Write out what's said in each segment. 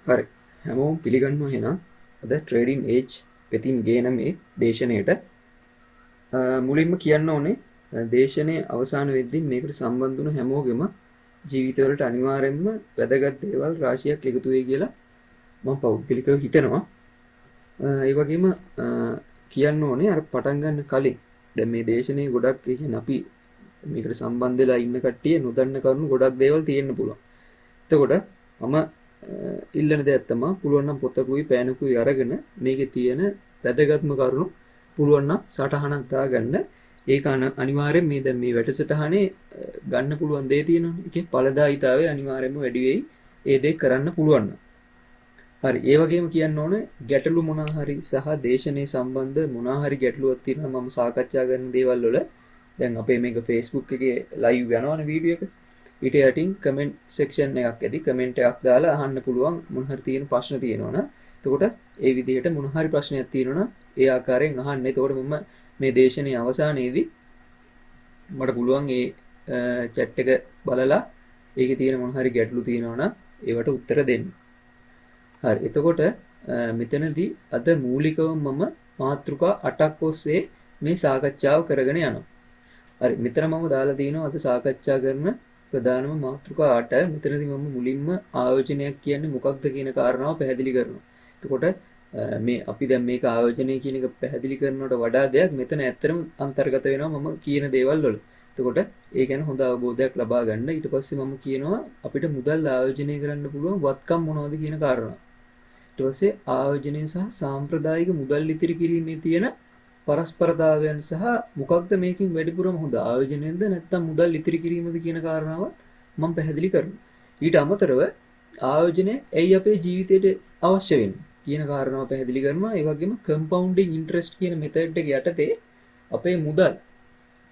හරි හැමෝම පිළිගන්නවා එහෙනම් අද ට්‍රේඩින් ඒජ් වෙතින් ගේන මේ දේශනයට මුලින්ම කියන්න ඕනේ දේශනයේ අවසාන වෙද්දී මේකට සම්බන්ධ වුණු හැමෝගෙම ජීවිතවලට අනිවාර්යයෙන්ම වැදගත් දේවල් රාශියක් එකතු වෙයි කියලා මම පෞද්ගලිකව හිතනවා. ඒ වගේම කියන්න ඕනේ අර පටන් ගන්න කලින් දැන් මේ දේශනේ ගොඩක් කියන්නේ අපි මේකට සම්බන්ධ වෙලා ඉන්න කට්ටිය නොදන්න කරුණු ගොඩක් දේවල් තියෙන්න පුළුවන්. එතකොට මම ඉල්ලන දෙයක් තමයි පුළුවන් නම් පොතකුයි පෑනකුයි අරගෙන මේකේ තියෙන වැදගත්ම කරුණු පුළුවන් නම් සටහනක් දාගන්න. ඒක අනිවාර්යෙන් මේ දැන් මේ වැඩසටහනේ ගන්න පුළුවන් දේ තියෙනවනේ. ඒකේ ඵලදායීතාවය අනිවාර්යෙන්ම වැඩි වෙයි. ඒ දේ කරන්න පුළුවන් නම්. හරි ඒ වගේම කියන්න ඕනේ ගැටලු මොනවා හරි සහ දේශනේ සම්බන්ධ මොනවා හරි ගැටලුවක් තියෙනවා මම සාකච්ඡා කරන දේවල් වල දැන් අපේ මේක Facebook එකේ live යනවනේ වීඩියෝ එක. ඊට යටින් කමෙන්ට් සෙක්ෂන් එකක් ඇති කමෙන්ට් එකක් දාලා අහන්න පුළුවන් මොන හරි තියෙන ප්‍රශ්න තියෙනවනම්. එතකොට ඒ විදිහට මොන හරි ප්‍රශ්නයක් තියෙනවනම් ඒ ආකාරයෙන් අහන්න. එතකොට මම මේ දේශනේ අවසානයේදී මට පුළුවන් ඒ chat එක බලලා ඒකේ තියෙන මොන හරි ගැටලු තියෙනවනම් ඒවට උත්තර දෙන්න. හරි එතකොට මෙතනදී අද මූලිකවම මම මාතෘකා 8ක් ඔස්සේ මේ සාකච්ඡාව කරගෙන යනවා. හරි මෙතන මම දාලා තිනවා අද සාකච්ඡා කරන ප්‍රධානම මාතෘකා 8. මෙතනදී මම මුලින්ම ආයෝජනයක් කියන්නේ මොකක්ද කියන කාරණාව පැහැදිලි කරනවා. එතකොට මේ අපි දැන් මේක ආයෝජනය කියන එක පැහැදිලි කරනවට වඩා දෙයක් මෙතන ඇත්තටම අන්තර්ගත වෙනවා මම කියන දේවල් වල. එතකොට ඒ ගැන හොඳ අවබෝධයක් ලබා ගන්න. ඊට පස්සේ මම කියනවා අපිට මුදල් ආයෝජනය කරන්න පුළුවන් වත්කම් මොනවද කියන කාරණා. ඊට පස්සේ ආයෝජනය සහ සාම්ප්‍රදායික මුදල් ඉතිරි කිරීමේ තියෙන පරස්පරතාවයන් සහ මොකක්ද මේකෙන් වැඩිපුරම හොඳ ආයෝජනයෙන්ද නැත්නම් මුදල් ඉතිරි කිරීමද කියන කාරණාව මම පැහැදිලි කරනවා. ඊට අමතරව ආයෝජනය ඇයි අපේ ජීවිතයට අවශ්‍ය වෙන්නේ කියන කාරණාව පැහැදිලි කරනවා. ඒ වගේම කම්පවුන්ඩින් ඉන්ට්‍රෙස්ට් කියන මෙතඩ් එක යටතේ අපේ මුදල්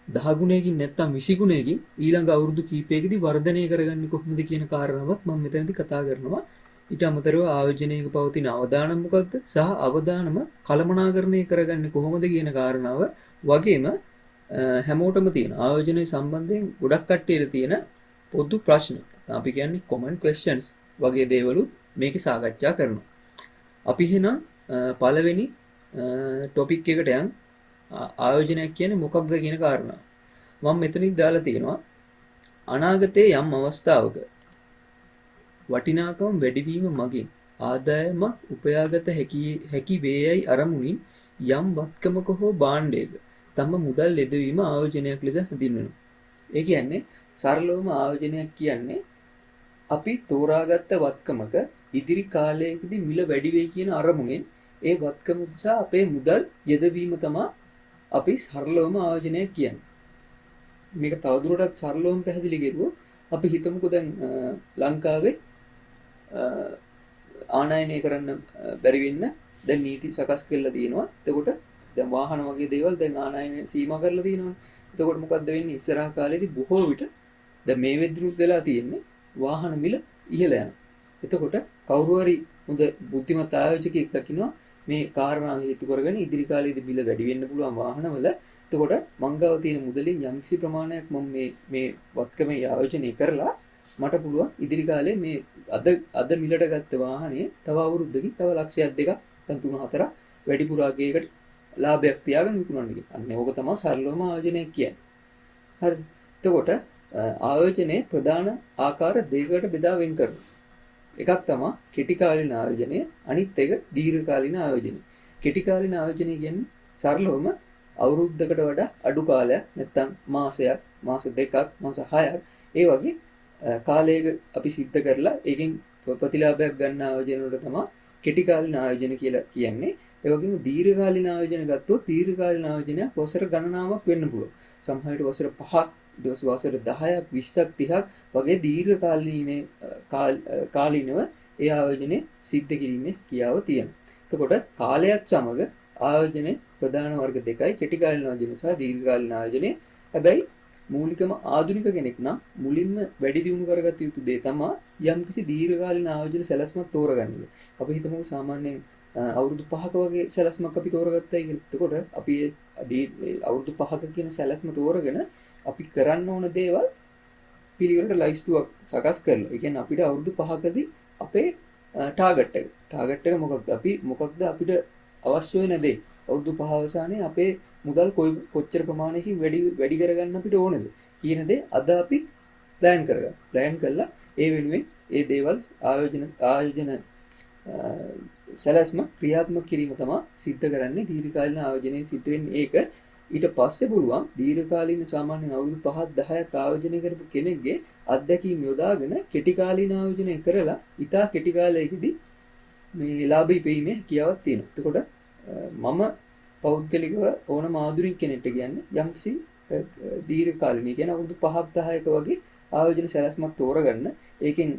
10 ගුණයකින් නැත්නම් 20 ගුණයකින් ඊළඟ අවුරුදු කිහිපයකදී වර්ධනය කරගන්නේ කොහොමද කියන කාරණාවත් මම මෙතනදී කතා කරනවා. ඊට අමතරව ආයෝජනයක පවතින අවදානම් මොකක්ද සහ අවදානම කළමනාකරණය කරගන්නේ කොහොමද කියන කාරණාව වගේම හැමෝටම තියෙන ආයෝජනයේ සම්බන්ධයෙන් ගොඩක් කට්ටියට තියෙන පොදු ප්‍රශ්න අපි කියන්නේ common questions වගේ දේවලුත් මේකේ සාකච්ඡා කරනවා. අපි එහෙනම් පළවෙනි ටොපික් එකට යන් ආයෝජනයක් කියන්නේ මොකක්ද කියන කාරණාව. මම මෙතනින් දාලා තියෙනවා අනාගතයේ යම් අවස්ථාවක වටිනාකම් වැඩිවීම මගින් ආදායමක් උපයාගත හැකි වේයයි අරමුණින් යම් වත්කමක හෝ භාණ්ඩයක තම මුදල් යෙදවීම ආයෝජනයක් ලෙස හඳුන්වනවා. ඒ කියන්නේ සරලවම ආයෝජනයක් කියන්නේ අපි තෝරාගත්ත වත්කමක ඉදිරි කාලයකදී මිල වැඩි වෙයි කියන අරමුණෙන් ඒ වත්කම නිසා අපේ මුදල් යෙදවීම තමයි අපි සරලවම ආයෝජනයක් කියන්නේ. මේක තවදුරටත් සරලවම පැහැදිලි කරුවොත් අපි හිතමුකෝ දැන් ලංකාවේ ආනයනය කරන්න බැරි වෙන්න දැන් නීති සකස් කරලා තියෙනවා. එතකොට දැන් වාහන වගේ දේවල් දැන් ආනයනය සීමා කරලා තියෙනවා. එතකොට මොකද්ද වෙන්නේ ඉස්සරහ කාලේදී බොහෝ විට දැන් මේ වෙද්දිනුත් වෙලා තියෙන්නේ වාහන මිල ඉහළ යනවා. එතකොට කවුරු හරි හොඳ බුද්ධිමත් ආයෝජකයෙක් දකිනවා මේ කාරණාව හේතු කරගෙන ඉදිරි කාලේදී මිල වැඩි වෙන්න පුළුවන් වාහනවල. එතකොට මංගාව තියෙන මුදලින් යම්කිසි ප්‍රමාණයක් මම මේ වත්කමේ ආයෝජනය කරලා මට පුළුවන් ඉදිරි කාලේ මේ අද මිලට ගත්ත වාහනේ තව අවුරුද්දකින් තව ලක්ෂයක් දෙකක් නැත්නම් 3-4ක් වැඩිපුර ආගයකට ලාභයක් තියාගෙන විකුණන්න කියලා. අන්න ඕක තමයි සරලවම ආයෝජනයක් කියන්නේ. හරි. එතකොට ආයෝජනයේ ප්‍රධාන ආකාර දෙකකට බෙදා වෙන් කරනවා. එකක් තමයි කෙටි කාලින ආයෝජනය, අනිත් එක දීර්ඝ කාලින ආයෝජනය. කෙටි කාලින ආයෝජනය කියන්නේ සරලවම අවුරුද්දකට වඩා අඩු කාලයක් නැත්නම් මාසයක්, මාස දෙකක්, මාස 6ක් ඒ වගේ කාලයක අපි සිද්ධ කරලා ඒකෙන් ප්‍රතිලාභයක් ගන්න ආයෝජන වලට තමයි කෙටි කාලින ආයෝජන කියලා කියන්නේ. ඒ වගේම දීර්ඝ කාලින ආයෝජන ගත්තොත් දීර්ඝ කාලින ආයෝජනයක් වසර ගණනාවක් වෙන්න පුළුවන්. සමහර විට වසර 5ක්, ඊට පස්සේ වසර 10ක්, 20ක්, 30ක් වගේ දීර්ඝ කාලීනව ඒ ආයෝජනේ සිද්ධ කිරීමේ කියාව තියෙනවා. එතකොට කාලයක් සමග ආයෝජනයේ ප්‍රධාන වර්ග දෙකයි කෙටි කාලින ආයෝජන සහ දීර්ඝ කාලින ආයෝජනය. හැබැයි මූලිකම ආධුනික කෙනෙක් නම් මුලින්ම වැඩි දියුණු කරගත යුතු දේ තමයි යම්කිසි දීර්ඝ කාලින ආයෝජන සැලැස්මක් තෝරගන්න එක. අපි හිතමු සාමාන්‍යයෙන් අවුරුදු 5ක වගේ සැලැස්මක් අපි තෝරගත්තයි කියලා. එතකොට අපි අවුරුදු 5ක කියන සැලැස්ම තෝරගෙන අපි කරන්න ඕන දේවල් පිළිවෙලට ලයිස්තුවක් සකස් කරලා. ඒ කියන්නේ අපිට අවුරුදු 5කදී අපේ ටාගට් එක මොකක්ද? අපි මොකක්ද අපිට අවශ්‍ය වෙන දේ? අවුරුදු 5 අවසානයේ අපේ මුදල් කොච්චර ප්‍රමාණයකින් වැඩි කරගන්න අපිට ඕනද කියන දේ අද අපි ප්ලෑන් කරලා ඒ වෙනුවෙන් ඒ දේවල් ආයෝජන සැලැස්ම ක්‍රියාත්මක කිරීම තමයි සිද්ධ කරන්නේ. දීර්ඝකාලීන ආයෝජනයේ සිද්ධ වෙන්නේ ඒක. ඊට පස්සේ පුළුවන් දීර්ඝකාලීන සාමාන්‍යයෙන් අවුරුදු 5ක් 10ක් ආයෝජනය කරපු කෙනෙක්ගේ අත්දැකීම් යොදාගෙන කෙටි කාලීන ආයෝජනය කරලා ඉතා කෙටි කාලයකදී මේ ලාභී පීමේ හැකියාවක් තියෙනවා. එතකොට මම පෞද්ගලිකව ඕන මාදුරින් කෙනෙක්ට කියන්නේ යම්කිසි දීර්ඝකාලීන කියන අවුරුදු 5ක් 10ක වගේ ආයෝජන සැලැස්මක් තෝරගන්න. ඒකෙන්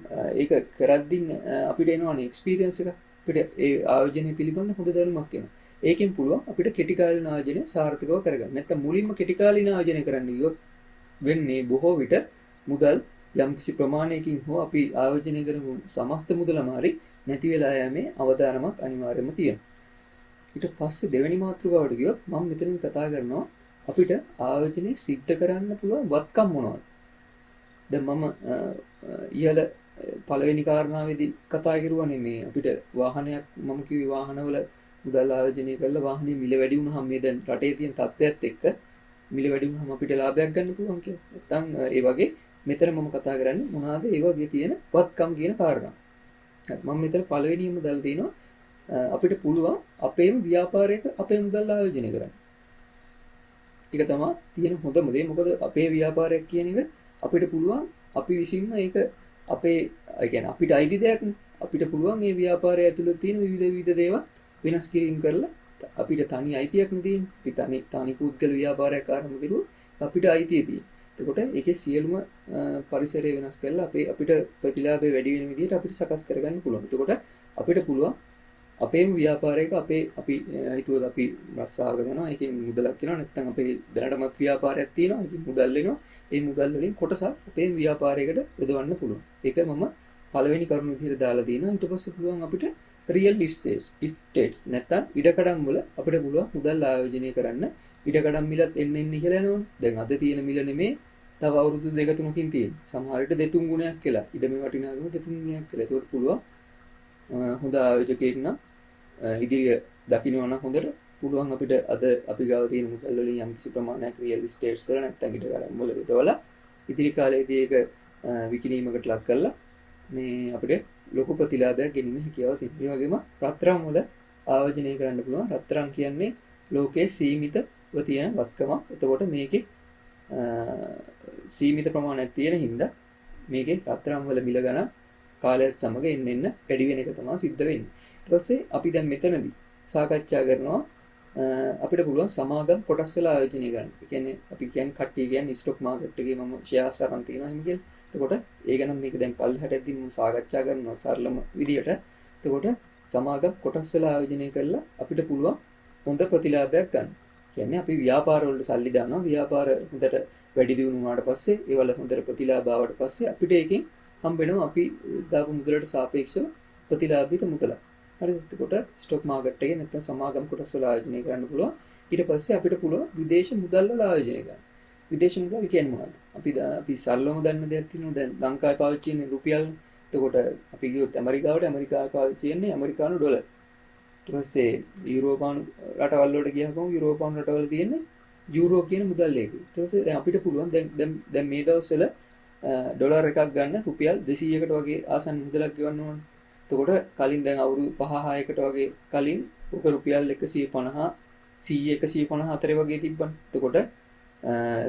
ඒක කරද්දී අපිට එනවනේ එක්ස්පීරියන්ස් එක. අපිට ඒ ආයෝජනය පිළිබඳ හොඳ දැනුමක් එනවා. ඒකෙන් පුළුවන් අපිට කෙටි කාලීන ආයෝජනය සාර්ථකව කරගන්න. නැත්නම් මුලින්ම කෙටි කාලීන ආයෝජනය කරන්න ගියොත් වෙන්නේ බොහෝ විට මුදල් යම්කිසි ප්‍රමාණයකින් හෝ අපි ආයෝජනය කරමු සමස්ත මුදලම හරි නැති වෙලා යෑමේ අවදානමක් අනිවාර්යයෙන්ම තියෙනවා. ඊට පස්සේ දෙවෙනි මාතෘකාවට ගියොත් මම මෙතනින් කතා කරනවා අපිට ආයෝජනය සිද්ධ කරන්න පුළුවන් වත්කම් මොනවද? දැන් මම ඉහළ පළවෙනි කාරණාවේදී කතා කරුවානේ මේ අපිට වාහනයක් මම කිව්වේ වාහනවල මුදල් ආයෝජනය කරලා වාහනේ මිල වැඩි වුණාම මේ දැන් රටේ තියෙන තත්ත්වයත් එක්ක මිල වැඩි වුණාම අපිට ලාභයක් ගන්න පුළුවන් කියලා. නැත්තම් ඒ වගේ මෙතන මම කතා කරන්නේ මොනවාද ඒ වගේ තියෙන වත්කම් කියන කාරණා. මම මෙතන පළවෙනියම දාලා තිනවා අපිට පුළුවන් අපේම ව්‍යාපාරයක අපේ මුදල් ආයෝජනය කරන්න. ඒක තමයි තියෙන හොඳම දේ. මොකද අපේ ව්‍යාපාරයක් කියන එක අපිට පුළුවන් අපි විසින්ම ඒක අපේ ඒ කියන්නේ අපිට අයිති දෙයක් නේ. අපිට පුළුවන් මේ ව්‍යාපාරය ඇතුළත තියෙන විවිධ දේවල් වෙනස් කිරීම කරලා අපිට තනි අයිතියක් නෙදී. අපි තනි පුද්ගල ව්‍යාපාරයක් ආරම්භ කරුවොත් අපිට අයිතිය තියෙනවා. එතකොට ඒකේ සියලුම පරිසරය වෙනස් කරලා අපිට ප්‍රතිලාභය වැඩි වෙන විදිහට අපිට සකස් කරගන්න පුළුවන්. එතකොට අපිට පුළුවන් අපේම ව්‍යාපාරයක අපි හිතුවද අපි රස්සාවකට යනවා ඒකෙන් මුදලක් වෙනවා නැත්නම් අපේ දැනටමත් ව්‍යාපාරයක් තියෙනවා ඒකෙන් මුදල් වෙනවා ඒ මුදල් වලින් කොටසක් අපේ ව්‍යාපාරයකට යොදවන්න පුළුවන්. ඒක මම පළවෙනි කරුණ විදිහට දාලා තියෙනවා. ඊට පස්සේ පුළුවන් අපිට රියල් ඉස්ටේට්ස් නැත්නම් ඉඩකඩම් වල අපිට පුළුවන් මුදල් ආයෝජනය කරන්න. ඉඩකඩම් මිලත් එන්න ඉහළ යනවනේ. දැන් අද තියෙන මිල නෙමේ තව අවුරුදු 2-3කින් තියෙන. සමහර විට 2-3 ගුණයක් කියලා. ඉඩමේ වටිනාකම 2-3 ගුණයක් කියලා. ඒකට පුළුවන් හොඳ ආයෝජකයෙක් නම් ඉදිරිය දකින්නවා නම් හොඳට පුළුවන් අපිට අද අපි ගාව තියෙන මුදල් වලින් යම්කිසි ප්‍රමාණයක් රියල් ඉස්ටේට්ස් වල නැත්නම් ඉඩකඩම් වල යොදවලා ඉදිරි කාලයේදී ඒක විකිණීමකට ලක් කරලා මේ අපිට ලොකු ප්‍රතිලාභයක් ගැනීම හැකියාව තියෙනවා. ඒ වගේම රත්තරන් වල ආයෝජනය කරන්න පුළුවන්. රත්තරන් කියන්නේ ලෝකයේ සීමිතව තියෙන වත්කමක්. එතකොට මේකේ සීමිත ප්‍රමාණයක් තියෙන හින්දා මේකේ රත්තරන් වල මිල ගණන් කාලයත් සමග එන්න වැඩි වෙන එක තමයි සිද්ධ වෙන්නේ. ඊට පස්සේ අපි දැන් මෙතනදී සාකච්ඡා කරනවා අපිට පුළුවන් සමාගම් කොටස් වල ආයෝජනය කරන්න. ඒ කියන්නේ අපි කියන්නේ කට්ටිය කියන්නේ ස්ටොක් මාකට් එකේ මම ෂෙයාර්ස් අරන් තියෙනවා එහෙම කියලා. එතකොට ඒ ගැන මේක දැන් පල්ලෙහාට ඇද්දි මම සාකච්ඡා කරනවා සරලම විදියට. එතකොට සමාගම් කොටස් වල ආයෝජනය කරලා අපිට පුළුවන් හොඳ ප්‍රතිලාභයක් ගන්න. කියන්නේ අපි ව්‍යාපාර වලට සල්ලි දානවා. ව්‍යාපාර හොඳට වැඩි දියුණු වුණාට පස්සේ ඒවල හොඳට ප්‍රතිලාභ ආවට පස්සේ අපිට ඒකෙන් හම්බ වෙනවා අපි දාපු මුදලට සාපේක්ෂව ප්‍රතිලාභිත මුදලක්. හරිද? එතකොට ස්ටොක් මාකට් එකේ නැත්නම් සමාගම් කොටස් වල ආයෝජනය කරන්න පුළුවන්. ඊට පස්සේ අපිට පුළුවන් විදේශ මුදල් වල ආයෝජනය කරන්න. විදේශ මුදල් කියන්නේ මොනවද? අපි සරලවම දන්න දෙයක් තියෙනවා. දැන් ලංකාවේ පාවිච්චි කරන රුපියල්. එතකොට අපි ගියොත් ඇමරිකාවට ඇමරිකාවේ පාවිච්චි කරන්නේ ඇමරිකානු ඩොලර්. ඊට පස්සේ යුරෝපානු රටවල් වලට ගියහම යුරෝපානු රටවල තියෙන්නේ යුරෝ කියන මුදල් එක. ඊට පස්සේ දැන් අපිට පුළුවන් දැන් මේ දවස්වල ඩොලර් එකක් ගන්න රුපියල් 200කට වගේ ආසන්න මුදලක් ගෙවන්න ඕනේ. එතකොට කලින් දැන් අවුරුදු 5-6කට වගේ කලින් ඔක රුපියල් 150 100 150 අතර වගේ තිබ්බනේ. එතකොට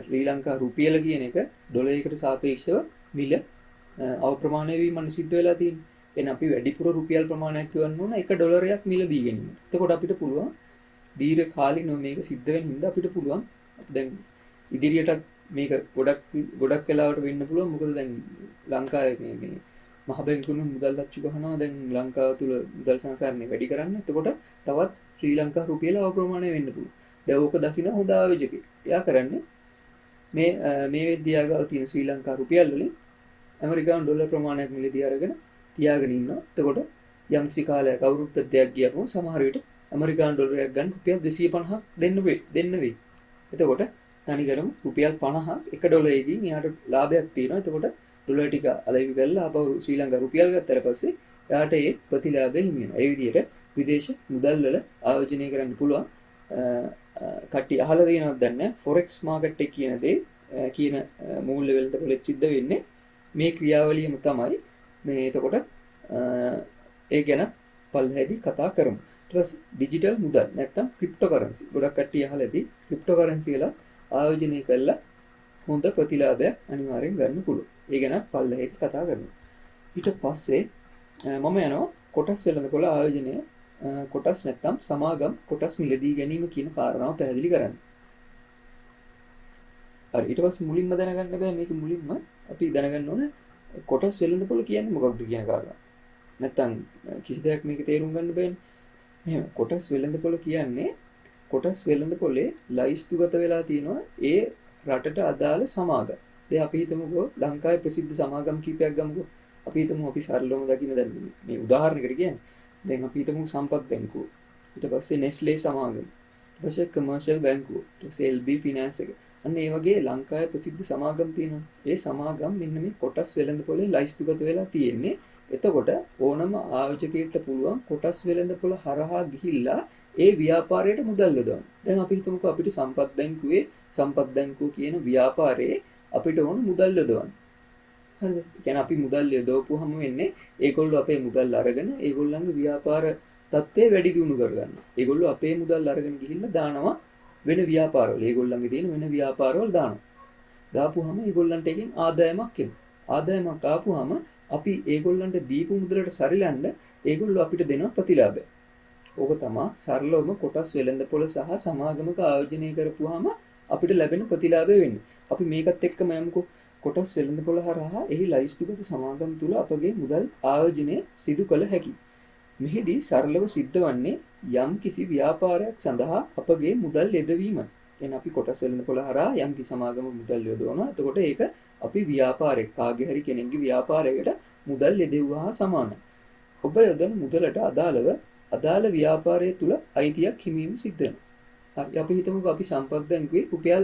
ශ්‍රී ලංකා රුපියල කියන එක ඩොලරයකට සාපේක්ෂව මිල අවප්‍රමාණය වීම සිද්ධ වෙලා තියෙනවා. එහෙනම් අපි වැඩිපුර රුපියල් ප්‍රමාණයක් ගෙවන්න ඕන 1 ඩොලරයක් මිල දී ගැනීම. එතකොට අපිට පුළුවන් දීර්ඝ කාලිනව මේක සිද්ධ වෙන හින්දා අපිට පුළුවන් දැන් ඉදිරියටත් මේක ගොඩක් වෙලාවට වෙන්න පුළුවන්. මොකද දැන් ලංකාවේ මේ මහ බැංකුවල මුදල් අච්චු ගහනවා. දැන් ලංකාව තුල මුදල් සංසරණය වැඩි කරන්න. එතකොට තවත් ශ්‍රී ලංකා රුපියල අවප්‍රමාණය වෙන්න පුළුවන්. දැන් ඕක දකින්න හොඳ ආයෝජකෙක්. එයා කරන්නේ මේ වෙද්දියාගාව තියෙන ශ්‍රී ලංකා රුපියල් වලින් ඇමරිකානු ඩොලර් ප්‍රමාණයක් මිලදී අරගෙන තියාගෙන ඉන්නවා. එතකොට යම්කිසි කාලයක් අවුරුද්දක් දෙකක් ගියපම සමහර විට ඇමරිකානු ඩොලරයක් ගන්න රුපියල් 250ක් දෙන්න වෙයි. එතකොට තනිකරම රුපියල් 50ක් එක ඩොලරයකින් එයාට ලාභයක් තියෙනවා. එතකොට ඩොලර් ටික අලෙවි කරලා ආපහු ශ්‍රී ලංකා රුපියල් ගත්තට පස්සේ එයාට ඒ ප්‍රතිලාභය හිමි වෙනවා. ඒ විදිහට විදේශ මුදල් වල ආයෝජනය කරන්න පුළුවන්. කට්ටිය අහලා තියෙනවද දන්නේ නැහැ. forex market එක කියන දේ කියන මූල්‍ය වෙළඳපොළේ සිද්ධ වෙන්නේ මේ ක්‍රියාවලියම තමයි. මේ එතකොට ඒ ගැන පල්හැදී කතා කරමු. ඊට පස්සේ ඩිජිටල් මුදල් නැත්නම් ක්‍රිප්ටෝකරන්සි. ගොඩක් කට්ටිය අහලා ඇති ක්‍රිප්ටෝකරන්සි කියලා ආයෝජනය කළා හොඳ ප්‍රතිලාභයක් අනිවාර්යෙන් ගන්න පුළුවන්. ඒ ගැන පල්හැදී කතා කරමු. ඊට පස්සේ මම යනවා කොටස් වෙළඳපොළ ආයෝජනය කොටස් නැත්නම් සමාගම් කොටස් මිලදී ගැනීම කියන කාරණාව පැහැදිලි කරන්න. හරි ඊට පස්සේ මුලින්ම දැනගන්න බෑ මේක මුලින්ම අපි දැනගන්න ඕනේ කොටස් වෙළඳපොළ කියන්නේ මොකක්ද කියන කාරණා. නැත්නම් කිසි දෙයක් මේක තේරුම් ගන්න බෑනේ. එහෙනම් කොටස් වෙළඳපොළ කියන්නේ කොටස් වෙළඳපොලේ ලයිස්තුගත වෙලා තියෙනවා ඒ රටට අදාළ සමාගම්. දැන් අපි හිතමුකෝ ලංකාවේ ප්‍රසිද්ධ සමාගම් කීපයක් ගමුකෝ. අපි හිතමු අපි සරලවම දකින්න දැන් මේ උදාහරණයකට කියන්නේ. දැන් අපි හිතමු සම්පත් බැංකුව. ඊට පස්සේ නෙස්ලේ සමාගම. ඊට පස්සේ කමර්ෂල් බැංකුව. ඊට පස්සේ LB ෆිනෑන්ස් එක. අන්න ඒ වගේ ලංකාවේ ප්‍රසිද්ධ සමාගම් තියෙනවා. ඒ සමාගම් මෙන්න මේ කොටස් වෙළඳපොලේ ලයිස්තුගත වෙලා තියෙන්නේ. එතකොට ඕනම ආයෝජකයෙක්ට පුළුවන් කොටස් වෙළඳපොළ හරහා ගිහිල්ලා ඒ ව්‍යාපාරයට මුදල් යොදවන්න. දැන් අපි හිතමුකෝ අපිට සම්පත් බැංකුව කියන ව්‍යාපාරයේ අපිට ඕන මුදල් යොදවන්න. හරිද? ඒ කියන්නේ අපි මුදල් යොදවපුවහම වෙන්නේ ඒගොල්ලෝ අපේ මුදල් අරගෙන ඒගොල්ලන්ගේ ව්‍යාපාර තත්ත්වය වැඩි දියුණු කරගන්නවා. ඒගොල්ලෝ අපේ මුදල් අරගෙන ගිහිල්ලා දානවා වෙන ව්‍යාපාරවල. ඒගොල්ලන්ගේ තියෙන වෙන ව්‍යාපාරවල දානවා. දාපුවහම ඒගොල්ලන්ට එකෙන් ආදායමක් එනවා. ආදායමක් ආපුවහම අපි ඒගොල්ලන්ට දීපු මුදලට සරිලන්න ඒගොල්ලෝ අපිට දෙනවා ප්‍රතිලාභය. ඕක තමයි සරලවම කොටස් වෙළඳපොළ සහ සමාගමක ආයෝජනය කරපුවාම අපිට ලැබෙන ප්‍රතිලාභය වෙන්නේ. අපි මේකත් එක්කම යමුකෝ කොටස් වෙළඳපොළ හරහා එහි ලයිස්තුගත සමාගම් තුල අපගේ මුදල් ආයෝජනය සිදු කළ හැකියි. මෙහිදී සරලව සිද්ධ වන්නේ යම් කිසි ව්‍යාපාරයක් සඳහා අපගේ මුදල් යෙදවීම. එන අපි කොටස් වෙළඳපොළ හරහා යම් කිසි සමාගමක මුදල් යොදවනවා. එතකොට ඒක අපි ව්‍යාපාරයක් කාගේ හරි කෙනෙක්ගේ ව්‍යාපාරයකට මුදල් යෙදෙව්වා හා සමානයි. ඔබ යොදන මුදලට අදාළව අදාළ ව්‍යාපාරය තුල අයිතියක් හිමීම සිද්ධ වෙනවා. හරි අපි හිතමුකෝ අපි සම්පත් බැංකුවේ රුපියල්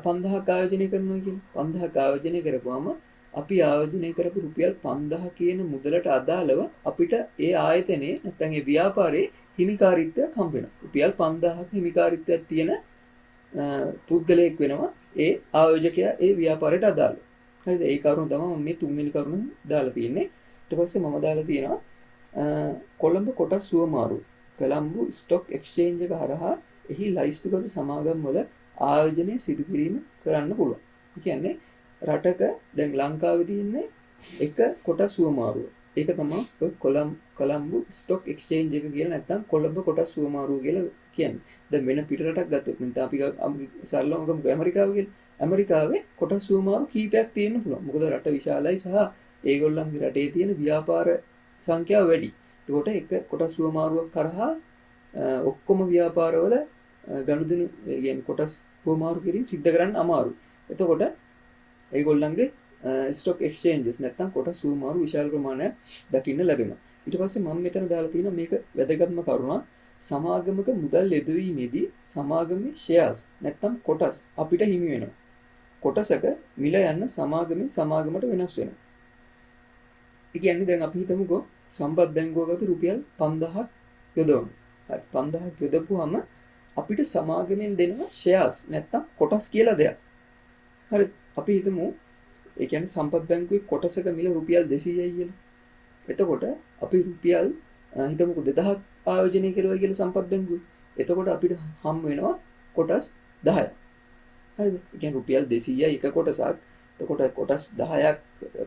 5000ක් ආයෝජනය කරනවා කියලා. 5000ක් ආයෝජනය කරපුවාම අපි ආයෝජනය කරපු රුපියල් 5000 කියන මුදලට අදාළව අපිට ඒ ආයතනයේ නැත්නම් ඒ ව්‍යාපාරයේ හිමිකාරීත්වයක් හම්බ වෙනවා. රුපියල් 5000ක හිමිකාරීත්වයක් තියෙන පුද්ගලයෙක් වෙනවා ඒ ආයෝජකයා ඒ ව්‍යාපාරයට අදාළව. හරිද? ඒ කරුණ තමයි මම මේ තුන්වෙනි කරුණ දාලා තියෙන්නේ. ඊට පස්සේ මම දාලා තියෙනවා කොළඹ කොටස් සුවමාරු කොළඹ ස්ටොක් එක්ස්චේන්ජ් එක හරහා එහි ලයිස්තුගත සමාගම් වල ආයෝජනය සිදු කිරීම කරන්න පුළුවන්. ඒ කියන්නේ රටක දැන් ලංකාවේ තියෙන්නේ එක කොටස් සුවමාරුව. ඒක තමයි කොළඹ ස්ටොක් එක්ස්චේන්ජ් එක කියලා නැත්නම් කොළඹ කොටස් සුවමාරුව කියලා කියන්නේ. දැන් වෙන පිට රටක් ගත්තොත් මම අපි සරලවම ගමු ඇමරිකාව කියලා. ඇමරිකාවේ කොටස් සුවමාරු කීපයක් තියෙන්න පුළුවන්. මොකද රට විශාලයි සහ ඒගොල්ලන්ගේ රටේ තියෙන ව්‍යාපාර සංඛ්‍යාව වැඩි. එතකොට එක කොටස් සුවමාරුවක් කරහා ඔක්කොම ව්‍යාපාරවල ගනුදෙනු කියන්නේ කොටස් සුවමාරු කිරීම සිද්ධ කරන්න අමාරුයි. එතකොට ඒගොල්ලන්ගේ ස්ටොක් එක්ස්චේන්ජස් නැත්නම් කොටස් සුවමාරු විශාල ප්‍රමාණයක් දකින්න ලැබෙනවා. ඊට පස්සේ මම මෙතන දාලා තියෙනවා මේක වැදගත්ම කරුණක්. සමාගමක මුදල් යෙදවීමේදී සමාගමේ ෂෙයාර්ස් නැත්නම් කොටස් අපිට හිමි වෙනවා. කොටසක මිල යන්න සමාගමට වෙනස් වෙනවා. ඒ කියන්නේ දැන් අපි හිතමුකෝ සම්පත් බැංකුවකට රුපියල් 5000ක් යොදවනවා. හරි 5000ක් යොදපුවාම අපිට සමාගමෙන් දෙනවා ෂෙයාර්ස් නැත්නම් කොටස් කියලා දෙයක්. හරි අපි හිතමු ඒ කියන්නේ සම්පත් බැංකුවේ කොටසක මිල රුපියල් 200යි කියලා. එතකොට අපි රුපියල් හිතමුකෝ 2000ක් ආයෝජනය කරුවා කියලා සම්පත් බැංකුවේ. එතකොට අපිට හම් වෙනවා කොටස් 10ක්. හරිද? ඒ කියන්නේ රුපියල් 200යි එක කොටසක්. එතකොට කොටස් 10ක්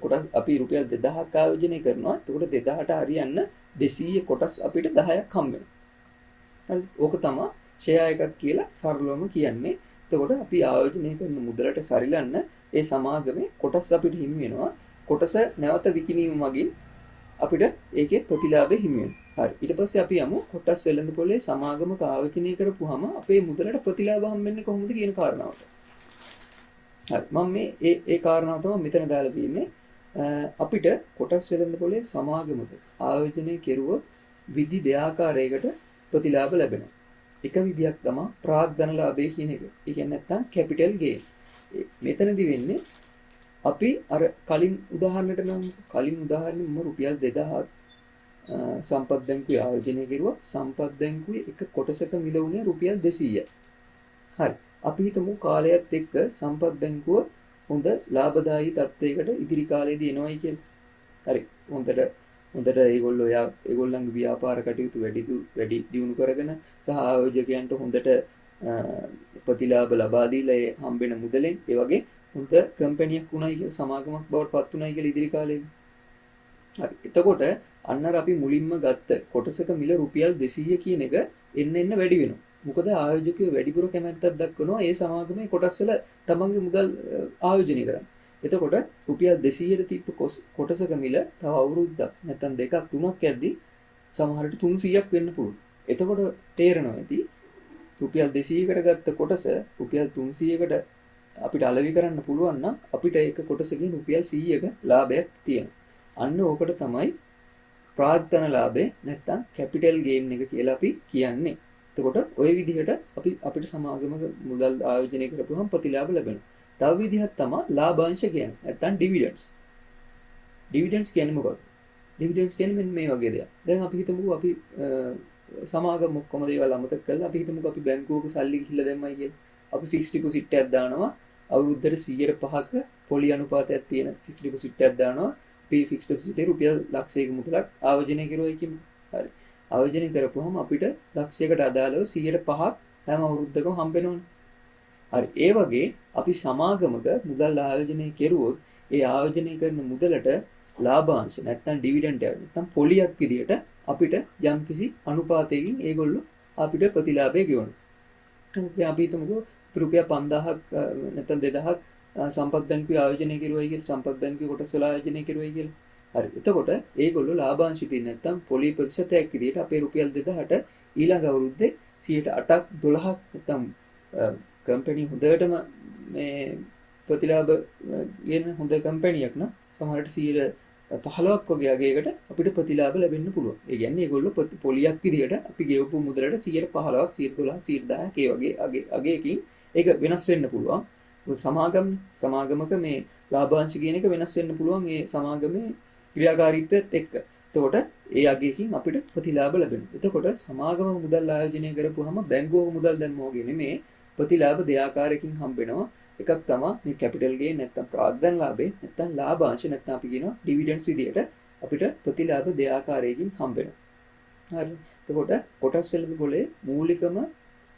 කොටස් අපි රුපියල් 2000ක් ආයෝජනය කරනවා. එතකොට 2000ට හරියන්න 200 කොටස් අපිට 10ක් හම් වෙනවා. හරි. ඕක තමයි ෂෙයා එකක් කියලා සරලවම කියන්නේ. එතකොට අපි ආයෝජනය කරන මුදලට සරිලන්න ඒ සමාගමේ කොටස් අපිට හිමි වෙනවා. කොටස නැවත විකිණීම මගින් අපිට ඒකේ ප්‍රතිලාභය හිමි වෙනවා. හරි. ඊට පස්සේ අපි යමු කොටස් වෙළඳපොලේ සමාගමක ආයෝජනය කරපුවාම අපේ මුදලට ප්‍රතිලාභ හම්බෙන්නේ කොහොමද කියන කාරණාවට. හරි. මම මේ ඒ කාරණාව තමයි මෙතන දාලා තියෙන්නේ. අපිට කොටස් වෙළඳපොලේ සමාගමක ආයෝජනය කෙරුවොත් විදි දෙආකාරයකට ප්‍රතිලාභ ලැබෙනවා. එක විදියක් තමයි ප්‍රාග්ධන ලාභය කියන එක. ඒ කියන්නේ නැත්තම් කැපිටල් ගේන්. මෙතනදි වෙන්නේ අපි අර කලින් උදාහරණයට නම් කලින් උදාහරණෙ මම රුපියල් 2000 සම්පත් බැංකුවේ ආයෝජනය කෙරුවා. සම්පත් බැංකුවේ එක කොටසක මිල වුණේ රුපියල් 200යි. හරි. අපි හිතමු කාලයත් එක්ක සම්පත් බැංකුව හොඳ ලාභදායී තත්ත්වයකට ඉදිරි කාලේදී එනවයි කියලා. හරි. හොඳට ඒගොල්ලන්ගේ ව්‍යාපාර කටයුතු වැඩි දියුණු කරගෙන සහ ආයෝජකයන්ට හොඳට ප්‍රතිලාභ ලබා දීලා ඒ හම්බෙන මුදලෙන් ඒ වගේ හොඳ කම්පැනියක් වුණයි කියලා සමාගමක් බවට පත් වුණයි කියලා ඉදිරි කාලේදී. හරි. එතකොට අන්න අපි මුලින්ම ගත්ත කොටසක මිල රුපියල් 200 කියන එක එන්න වැඩි වෙනවා. මොකද ආයෝජකයෝ වැඩිපුර කැමැත්තක් දක්වනවා ඒ සමාගමේ කොටස් වල තමන්ගේ මුදල් ආයෝජනය කරන්න. එතකොට රුපියල් 200ට තිබ්බ කොටසක මිල තව අවුරුද්දක් නැත්නම් දෙකක් තුනක් යද්දී සමහරට 300ක් වෙන්න පුළුවන්. එතකොට තේරෙනවා ඇති රුපියල් 200කට ගත්ත කොටස රුපියල් 300කට අපිට අලෙවි කරන්න පුළුවන් නම් අපිට ඒක කොටසකින් රුපියල් 100ක ලාභයක් තියෙනවා. අන්න ඕකට තමයි ප්‍රාග්ධන ලාභය නැත්නම් කැපිටල් ගේන් එක කියලා අපි කියන්නේ. එතකොට ওই විදිහට අපිට සමාගමක මුදල් ආයෝජනය කරපුවහම ප්‍රතිලාභ ලැබෙනවා. තව විදිහක් තමයි ලාභාංශ කියන්නේ. නැත්නම් ඩිවිඩන්ඩ්ස්. ඩිවිඩන්ඩ්ස් කියන්නේ මොකක්ද? ඩිවිඩන්ඩ්ස් කියන්නේ මෙන්න මේ වගේ දෙයක්. දැන් අපි හිතමුකෝ අපි සමාගම ඔක්කොම දේවල් අමතක කරලා අපි හිතමුකෝ අපි බැංකුවක සල්ලි ගිහිල්ලා දැම්මයි කියලා. අපි ෆික්ස් ඩිපොසිට් එකක් දානවා. අවුරුද්දට 105ක පොලි අනුපාතයක් තියෙන ෆික්ස් ඩිපොසිට් එකක් දානවා. අපි ෆික්ස් ඩිපොසිට් එකේ රුපියල් ලක්ෂයක මුදලක් ආයෝජනය කරුවයි කියමු. හරි. ආයෝජනය කරපුවම අපිට ලක්ෂයකට අදාළව 105ක් හැම අවුරුද්දකම හම්බෙනවනේ. හරි. ඒ වගේ අපි සමාගමක මුදල් ආයෝජනය කෙරුවොත් ඒ ආයෝජනය කරන මුදලට ලාභාංශ නැත්නම් ඩිවිඩන්ඩ් එක නැත්නම් පොලියක් විදියට අපිට යම්කිසි අනුපාතයකින් ඒගොල්ලෝ අපිට ප්‍රතිලාභය ගෙවනවා. දැන් අපි හිතමුකෝ රුපියල් 5000ක් නැත්නම් 2000ක් සම්පත් බැංකුවේ ආයෝජනය කෙරුවයි කියලා සම්පත් බැංකුවේ කොටස් වල ආයෝජනය කෙරුවයි කියලා. හරි. එතකොට ඒගොල්ලෝ ලාභාංශ තියෙන නැත්නම් පොලි ප්‍රතිශතයක් විදියට අපේ රුපියල් 2000ට ඊළඟ අවුරුද්දේ 8ක් 12ක් නැත්නම් කම්පැනි හොඳටම මේ ප්‍රතිලාභ ගෙන හොඳ කම්පැනියක් නම් සමහරට 15ක් වගේ අගයකට අපිට ප්‍රතිලාභ ලැබෙන්න පුළුවන්. ඒ කියන්නේ ඒගොල්ලෝ පොලියක් විදියට අපි ගෙවපු මුදලට 15ක් 12ක් 10ක් ඒ වගේ අගයකින් ඒක වෙනස් වෙන්න පුළුවන්. සමාගමක මේ ලාභාංශ කියන එක වෙනස් වෙන්න පුළුවන් ඒ සමාගමේ ක්‍රියාකාරීත්වයත් එක්ක. එතකොට ඒ අගයකින් අපිට ප්‍රතිලාභ ලැබෙනවා. එතකොට සමාගම මුදල් ආයෝජනය කරපුවාම බැංකුවක මුදල් දැම්මෝ වගේ නෙමේ ප්‍රතිලාභ දෙආකාරයකින් හම්බෙනවා. එකක් තමයි මේ කැපිටල් ගේන් නැත්නම් ප්‍රාග්ධන ලාභේ නැත්නම් ලාභාංශ නැත්නම් අපි කියනවා ඩිවිඩන්ඩ්ස් විදියට අපිට ප්‍රතිලාභ දෙආකාරයකින් හම්බෙනවා. හරි. එතකොට කොටස් වල පොලේ මූලිකම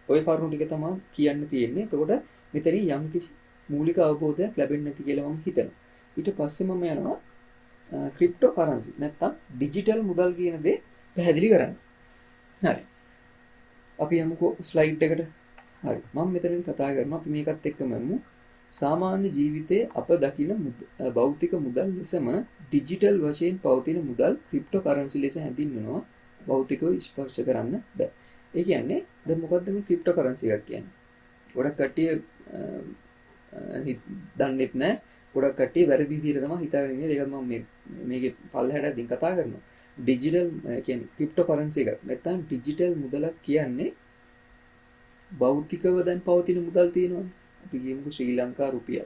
ওই කරුණු ටික තමයි කියන්න තියෙන්නේ. එතකොට මෙතනින් යම්කිසි මූලික අවබෝධයක් ලැබෙන්නේ නැති කියලා මම හිතනවා. ඊට පස්සේ මම යනවා ක්‍රිප්ටෝ කරන්සි නැත්නම් ඩිජිටල් මුදල් කියන දේ පැහැදිලි කරන්න. හරි. අපි යමුකෝ ස්ලයිඩ් එකට. හරි. මම මෙතනදී කතා කරනවා අපි මේකත් එක්කම යමු. සාමාන්‍ය ජීවිතයේ අප දකින භෞතික මුදල් ලෙසම ඩිජිටල් වශයෙන් පවතින මුදල් ක්‍රිප්ටෝ කරන්සි ලෙස හැඳින්වෙනවා. භෞතිකව ස්පර්ශ කරන්න බෑ. ඒ කියන්නේ දැන් මොකද්ද මේ ක්‍රිප්ටෝ කරන්සි එකක් කියන්නේ? ගොඩක් කට්ටිය දන්නෙත් නැහැ. ගොඩක් කට්ටිය වැරදි විදිහට තමයි හිතාගෙන ඉන්නේ. ඒකත් මම මේකේ පල්ලෙහාට දින් කතා කරනවා. ඩිජිටල් කියන්නේ ක්‍රිප්ටෝ කරන්සි එකක්. නැත්නම් ඩිජිටල් මුදලක් කියන්නේ භෞතිකව දැන් පවතින මුදල් තියෙනවානේ. අපි කියමුකෝ ශ්‍රී ලංකා රුපියල්,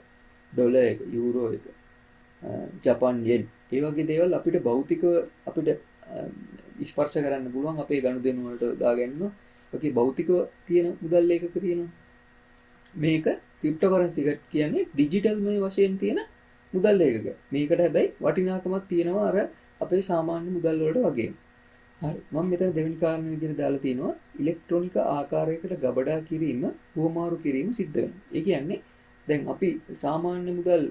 ඩොලර් එක, යූරෝ එක, ජපාන් යෙන්. ඒ වගේ දේවල් අපිට භෞතිකව අපිට ස්පර්ශ කරන්න පුළුවන් අපේ ගනුදෙනු වලට දාගන්න. ඔකේ භෞතිකව තියෙන මුදල් ඒකක තියෙනවා. මේක ක්‍රිප්ටෝ කරන්සි එක කියන්නේ ඩිජිටල් මේ වශයෙන් තියෙන මුදල් ඒකක. මේකට හැබැයි වටිනාකමක් තියෙනවා අර අපේ සාමාන්‍ය මුදල් වලට වගේම. හරි. මම මෙතන දෙවෙනි කාරණේ විදිහට දාලා තියෙනවා ඉලෙක්ට්‍රොනික ආකාරයකට ගබඩා කිරීම, හුවමාරු කිරීම සිද්ධ වෙනවා. ඒ කියන්නේ දැන් අපි සාමාන්‍ය මුදල්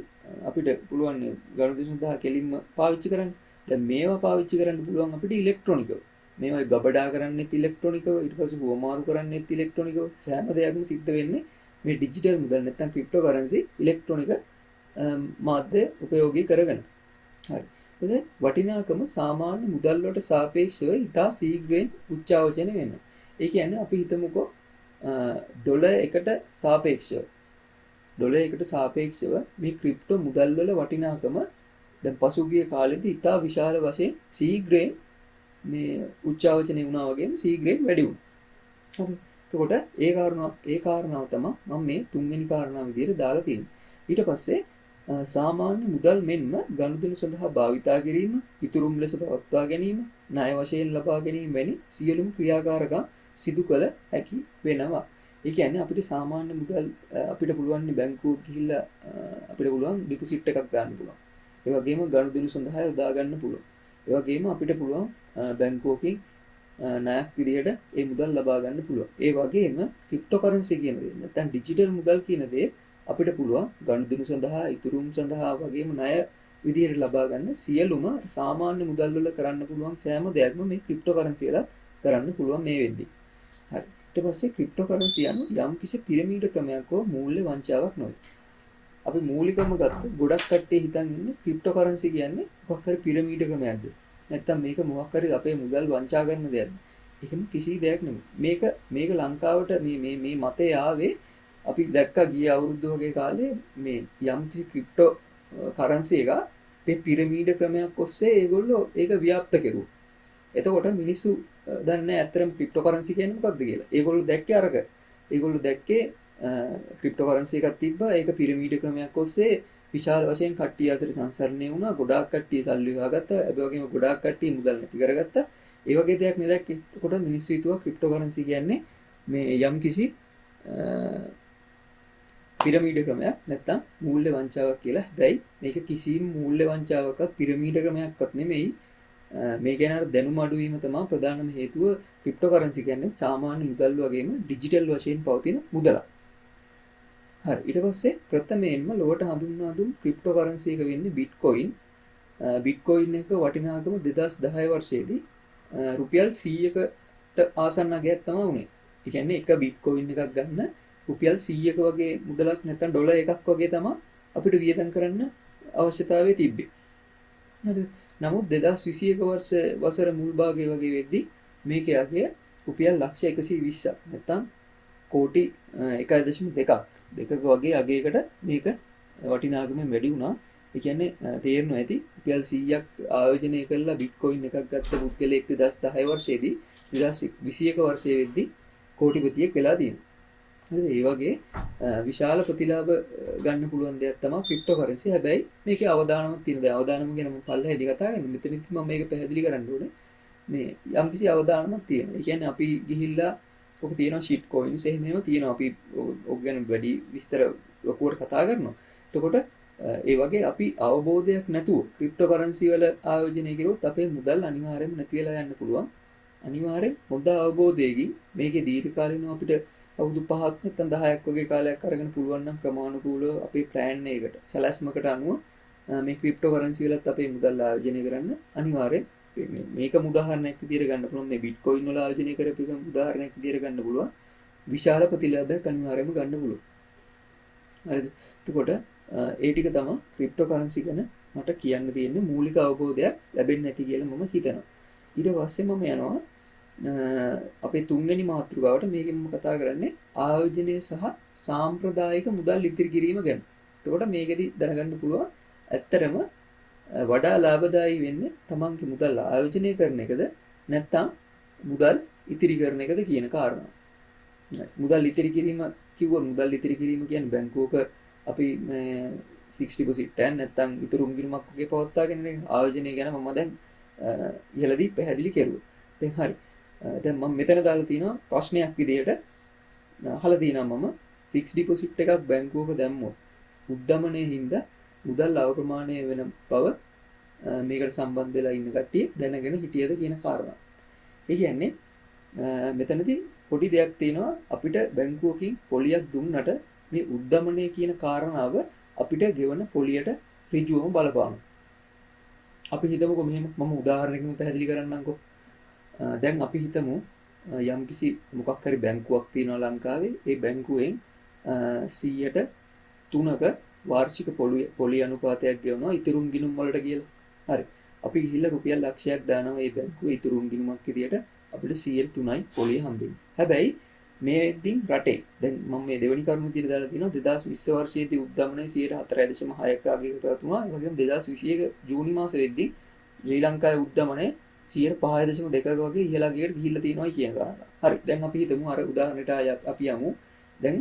අපිට පුළුවන් ගනුදෙනු සඳහා කෙලින්ම පාවිච්චි කරන්න. දැන් මේවා පාවිච්චි කරන්න පුළුවන් අපිට ඉලෙක්ට්‍රොනිකව. මේවා ගබඩා කරන්නෙත් ඉලෙක්ට්‍රොනිකව, ඊට පස්සේ හුවමාරු කරන්නෙත් ඉලෙක්ට්‍රොනිකව. සෑම දෙයක්ම සිද්ධ වෙන්නේ මේ ඩිජිටල් මුදල් නැත්නම් ක්‍රිප්ටෝ කරන්සි ඉලෙක්ට්‍රොනික මාධ්‍ය උපයෝගී කරගෙන. හරි. එතකොට වටිනාකම සාමාන්‍ය මුදල් වලට සාපේක්ෂව ඉතා ශීඝ්‍රයෙන් උච්චාවචන වෙනවා. ඒ කියන්නේ අපි හිතමුකෝ ඩොලර් එකට සාපේක්ෂව මේ ක්‍රිප්ටෝ මුදල් වල වටිනාකම දැන් පසුගිය කාලෙදී ඉතා විශාල වශයෙන් ශීඝ්‍රයෙන් මේ උච්චාවචන වුණා වගේම ශීඝ්‍රයෙන් වැඩි වුණා. හරි. එතකොට ඒ කාරණාව තමයි මම මේ තුන්වෙනි කාරණාව විදිහට දාලා තියෙන්නේ. ඊට පස්සේ සාමාන්‍ය මුදල් මෙන්ම ගනුදෙනු සඳහා භාවිතා කිරීම, ඉතුරුම් ලෙස පවත්වා ගැනීම, ණය වශයෙන් ලබා ගැනීම වැනි සියලුම ක්‍රියාකාරකම් සිදු කළ හැකි වෙනවා. ඒ කියන්නේ අපිට සාමාන්‍ය මුදල් අපිට පුළුවන් බැංකුවක ගිහිල්ලා අපිට පුළුවන් ඩිපොසිට් එකක් ගන්න පුළුවන්. ඒ වගේම ගනුදෙනු සඳහා යොදා ගන්න පුළුවන්. ඒ වගේම අපිට පුළුවන් බැංකුවකින් ණයක් විදිහට ඒ මුදල් ලබා ගන්න පුළුවන්. ඒ වගේම ක්‍රිප්ටෝකරන්සි කියන දේ නැත්නම් ඩිජිටල් මුදල් කියන දේ අපිට පුළුවන් ගනුදෙනු සඳහා ඉතුරුම් සඳහා වගේම ණය විදිහට ලබා ගන්න සියලුම සාමාන්‍ය මුදල් වල කරන්න පුළුවන් සෑම දෙයක්ම මේ ක්‍රිප්ටෝකරන්සි වල කරන්න පුළුවන් මේ වෙද්දී. හරි. ඊට පස්සේ ක්‍රිප්ටෝකරන්සි යන යම් කිසි පිරමීඩ ක්‍රමයක් හෝ මූල්‍ය වංචාවක් නොවේ. අපි මූලිකම ගත්ත ගොඩක් කට්ටිය හිතන් ඉන්නේ ක්‍රිප්ටෝකරන්සි කියන්නේ මොකක් හරි පිරමීඩ ක්‍රමයක්ද? නැත්තම් මේක මොකක් හරි අපේ මුදල් වංචා කරන දෙයක්ද? එහෙම කිසි දෙයක් නෙමෙයි. මේක ලංකාවට මේ මතය ආවේ අපි දැක්කා ගිය අවුරුද්ද වගේ කාලේ මේ යම් කිසි ක්‍රිප්ටෝ කරන්සි එක මේ පිරමීඩ ක්‍රමයක් ඔස්සේ ඒගොල්ලෝ ඒක ව්‍යාප්ත කෙරුවා. එතකොට මිනිස්සු දන්නේ නැහැ ඇත්තටම ක්‍රිප්ටෝ කරන්සි කියන්නේ මොකක්ද කියලා. ඒගොල්ලෝ දැක්කේ අරක. ඒගොල්ලෝ දැක්කේ ක්‍රිප්ටෝ කරන්සි එකක් තිබ්බා. ඒක පිරමීඩ ක්‍රමයක් ඔස්සේ විශාල වශයෙන් කට්ටිය අතර සංසරණය වුණා. ගොඩාක් කට්ටිය සල්ලි හොයාගත්තා. ඒ වගේම ගොඩාක් කට්ටිය මුදල් නැති කරගත්තා. ඒ වගේ දෙයක් මේ දැක්කේ. එතකොට මිනිස්සු හිතුවා ක්‍රිප්ටෝ කරන්සි කියන්නේ මේ යම් කිසි පිරමීඩ ක්‍රමයක් නැත්තම් මූල්‍ය වංචාවක් කියලා. හැබැයි මේක කිසිම මූල්‍ය වංචාවකත් පිරමීඩ ක්‍රමයක්වත් නෙමෙයි. මේ ගැන අර දැනුම අඩු වීම තමයි ප්‍රධානම හේතුව. ක්‍රිප්ටෝ කරන්සි කියන්නේ සාමාන්‍ය මුදල් වගේම ඩිජිටල් වශයෙන් පවතින මුදලක්. හරි. ඊට පස්සේ ප්‍රථමයෙන්ම ලොවට හඳුන්වා දුන් ක්‍රිප්ටෝ කරන්සි එක වෙන්නේ බිට්කොයින්. බිට්කොයින් එක වටිනාකම 2010 වර්ෂයේදී රුපියල් 100කට ආසන්න අගයක් තමයි උනේ. ඒ කියන්නේ එක බිට්කොයින් එකක් ගන්න රුපියල් 100ක වගේ මුදලක් නැත්නම් ඩොලර් එකක් වගේ තමයි අපිට වියදම් කරන්න අවශ්‍යතාවය තිබ්බේ. හරිද? නමුත් 2021 වසර මුල් භාගයේ වගේ වෙද්දී මේකේ අගය රුපියල් ලක්ෂ 120ක් නැත්නම් කෝටි 1.2ක් වගේ අගයකට මේක වටිනාකමෙන් වැඩි වුණා. ඒ කියන්නේ තේරෙනවා ඇති රුපියල් 100ක් ආයෝජනය කරලා බිට්කොයින් එකක් ගත්ත පුද්ගලයෙක් 2010 වර්ෂයේදී 2021 වර්ෂයේ වෙද්දී කෝටිපතියෙක් වෙලා තියෙනවා. හරිද? ඒ වගේ විශාල ප්‍රතිලාභ ගන්න පුළුවන් දෙයක් තමයි ක්‍රිප්ටෝ කරන්සි. හැබැයි මේකේ අවදානමක් තියෙනවා. දැන් අවදානම ගැන මම පල්ලෙහාදී කතා කරනවා. මෙතනදි මම මේක පැහැදිලි කරන්න ඕනේ. මේ යම්කිසි අවදානමක් තියෙනවා. ඒ කියන්නේ අපි ගිහිල්ලා ඔක තියෙනවා ෂීට් කොයින්ස් එහෙම ඒවා තියෙනවා. අපි ඔක ගැන වැඩි විස්තර ලොකුවට කතා කරනවා. එතකොට ඒ වගේ අපි අවබෝධයක් නැතුව ක්‍රිප්ටෝ කරන්සි වල ආයෝජනය කරොත් අපේ මුදල් අනිවාර්යයෙන්ම නැති වෙලා යන්න පුළුවන්. අනිවාර්යෙන් හොඳ අවබෝධයකින් මේකේ දීර්ඝකාලීනව අපිට අවුරුදු 5ක් නැත්නම් 10ක් වගේ කාලයක් අරගෙන පුළුවන් නම් ක්‍රමානුකූලව අපේ ප්ලෑන් එකකට සැලැස්මකට අනුව මේ ක්‍රිප්ටෝ කරන්සි වලත් අපේ මුදල් ආයෝජනය කරන්න අනිවාර්යෙන් මේක උදාහරණයක් විදිහට ගන්න පුළුවන්. මේ බිට්කොයින් වල ආයෝජනය කරපු එක උදාහරණයක් විදිහට ගන්න පුළුවන්. විශාල ප්‍රතිලාභයක් අනිවාර්යයෙන්ම ගන්න පුළුවන්. හරිද? එතකොට ඒ ටික තමයි ක්‍රිප්ටෝ කරන්සි ගැන මට කියන්න තියෙන්නේ මූලික අවබෝධයක් ලැබෙන්නේ නැති කියලා මම හිතනවා. ඊට පස්සේ මම යනවා අපේ තුන්වෙනි මාතෘකාවට. මේකෙන් මම කතා කරන්නේ ආයෝජනය සහ සාම්ප්‍රදායික මුදල් ඉතිරි කිරීම ගැන. එතකොට මේකෙදි දැනගන්න පුළුවන් ඇත්තටම වඩා ලාභදායී වෙන්නේ තමන්ගේ මුදල් ආයෝජනය කරන එකද නැත්නම් මුදල් ඉතිරි කරන එකද කියන කාරණා. මුදල් ඉතිරි කිරීම කිව්වොත් මුදල් ඉතිරි කිරීම කියන්නේ බැංකුවක අපි ෆික්ස් ඩිපොසිට් එකක් නැත්නම් ඉතුරුම් ගිණුමක් වගේ පවත්වාගෙන ඉන්න ආයෝජනය ගැන මම දැන් ඉහළදී පැහැදිලි කෙරුවා. දැන් හරි. දැන් මම මෙතන දාලා තියෙනවා ප්‍රශ්නයක් විදිහට අහලා තියෙනවා මම ෆික්ස් ඩිපොසිට් එකක් බැංකුවක දැම්මොත් උද්දමනයේ හින්දා මුදල් අවප්‍රමාණය වෙන බව මේකට සම්බන්ධ වෙලා ඉන්න කට්ටිය දැනගෙන හිටියද කියන කාරණා. ඒ කියන්නේ මෙතනදී පොඩි දෙයක් තියෙනවා අපිට බැංකුවකින් පොලියක් දුන්නට මේ උද්දමනය කියන කාරණාව අපිට ගෙවන පොලියට ඍජුවම බලපානවා. අපි හිතමුකෝ මෙහෙම මම උදාහරණයකින් පැහැදිලි කරන්නම්කෝ. දැන් අපි හිතමු යම්කිසි මොකක් හරි බැංකුවක් තියෙනවා ලංකාවේ. ඒ බැංකුවෙන් 100ට 3ක වාර්ෂික පොලි අනුපාතයක් ගෙවනවා ඉතුරුම් ගිණුම් වලට කියලා. හරි. අපි ගිහිල්ලා රුපියල් ලක්ෂයක් දානවා මේ බැංකුවේ ඉතුරුම් ගිණුමක් විදියට අපිට 103යි පොලිය හම්බෙන්නේ. හැබැයි මේෙන් රටේ දැන් මම මේ දෙවෙනි කරුණ විදියට දාලා තිනවා 2020 වර්ෂයේදී උද්දමනයේ 4.6ක අගයකට වතුනා. ඒ වගේම 2021 ජූනි මාසෙ වෙද්දී ශ්‍රී ලංකාවේ උද්දමනයේ 5.2ක වගේ ඉහළ අගයකට ගිහිල්ලා තියෙනවා කියන කාරණා. හරි. දැන් අපි හිතමු අර උදාහරණයට අපි යමු. දැන්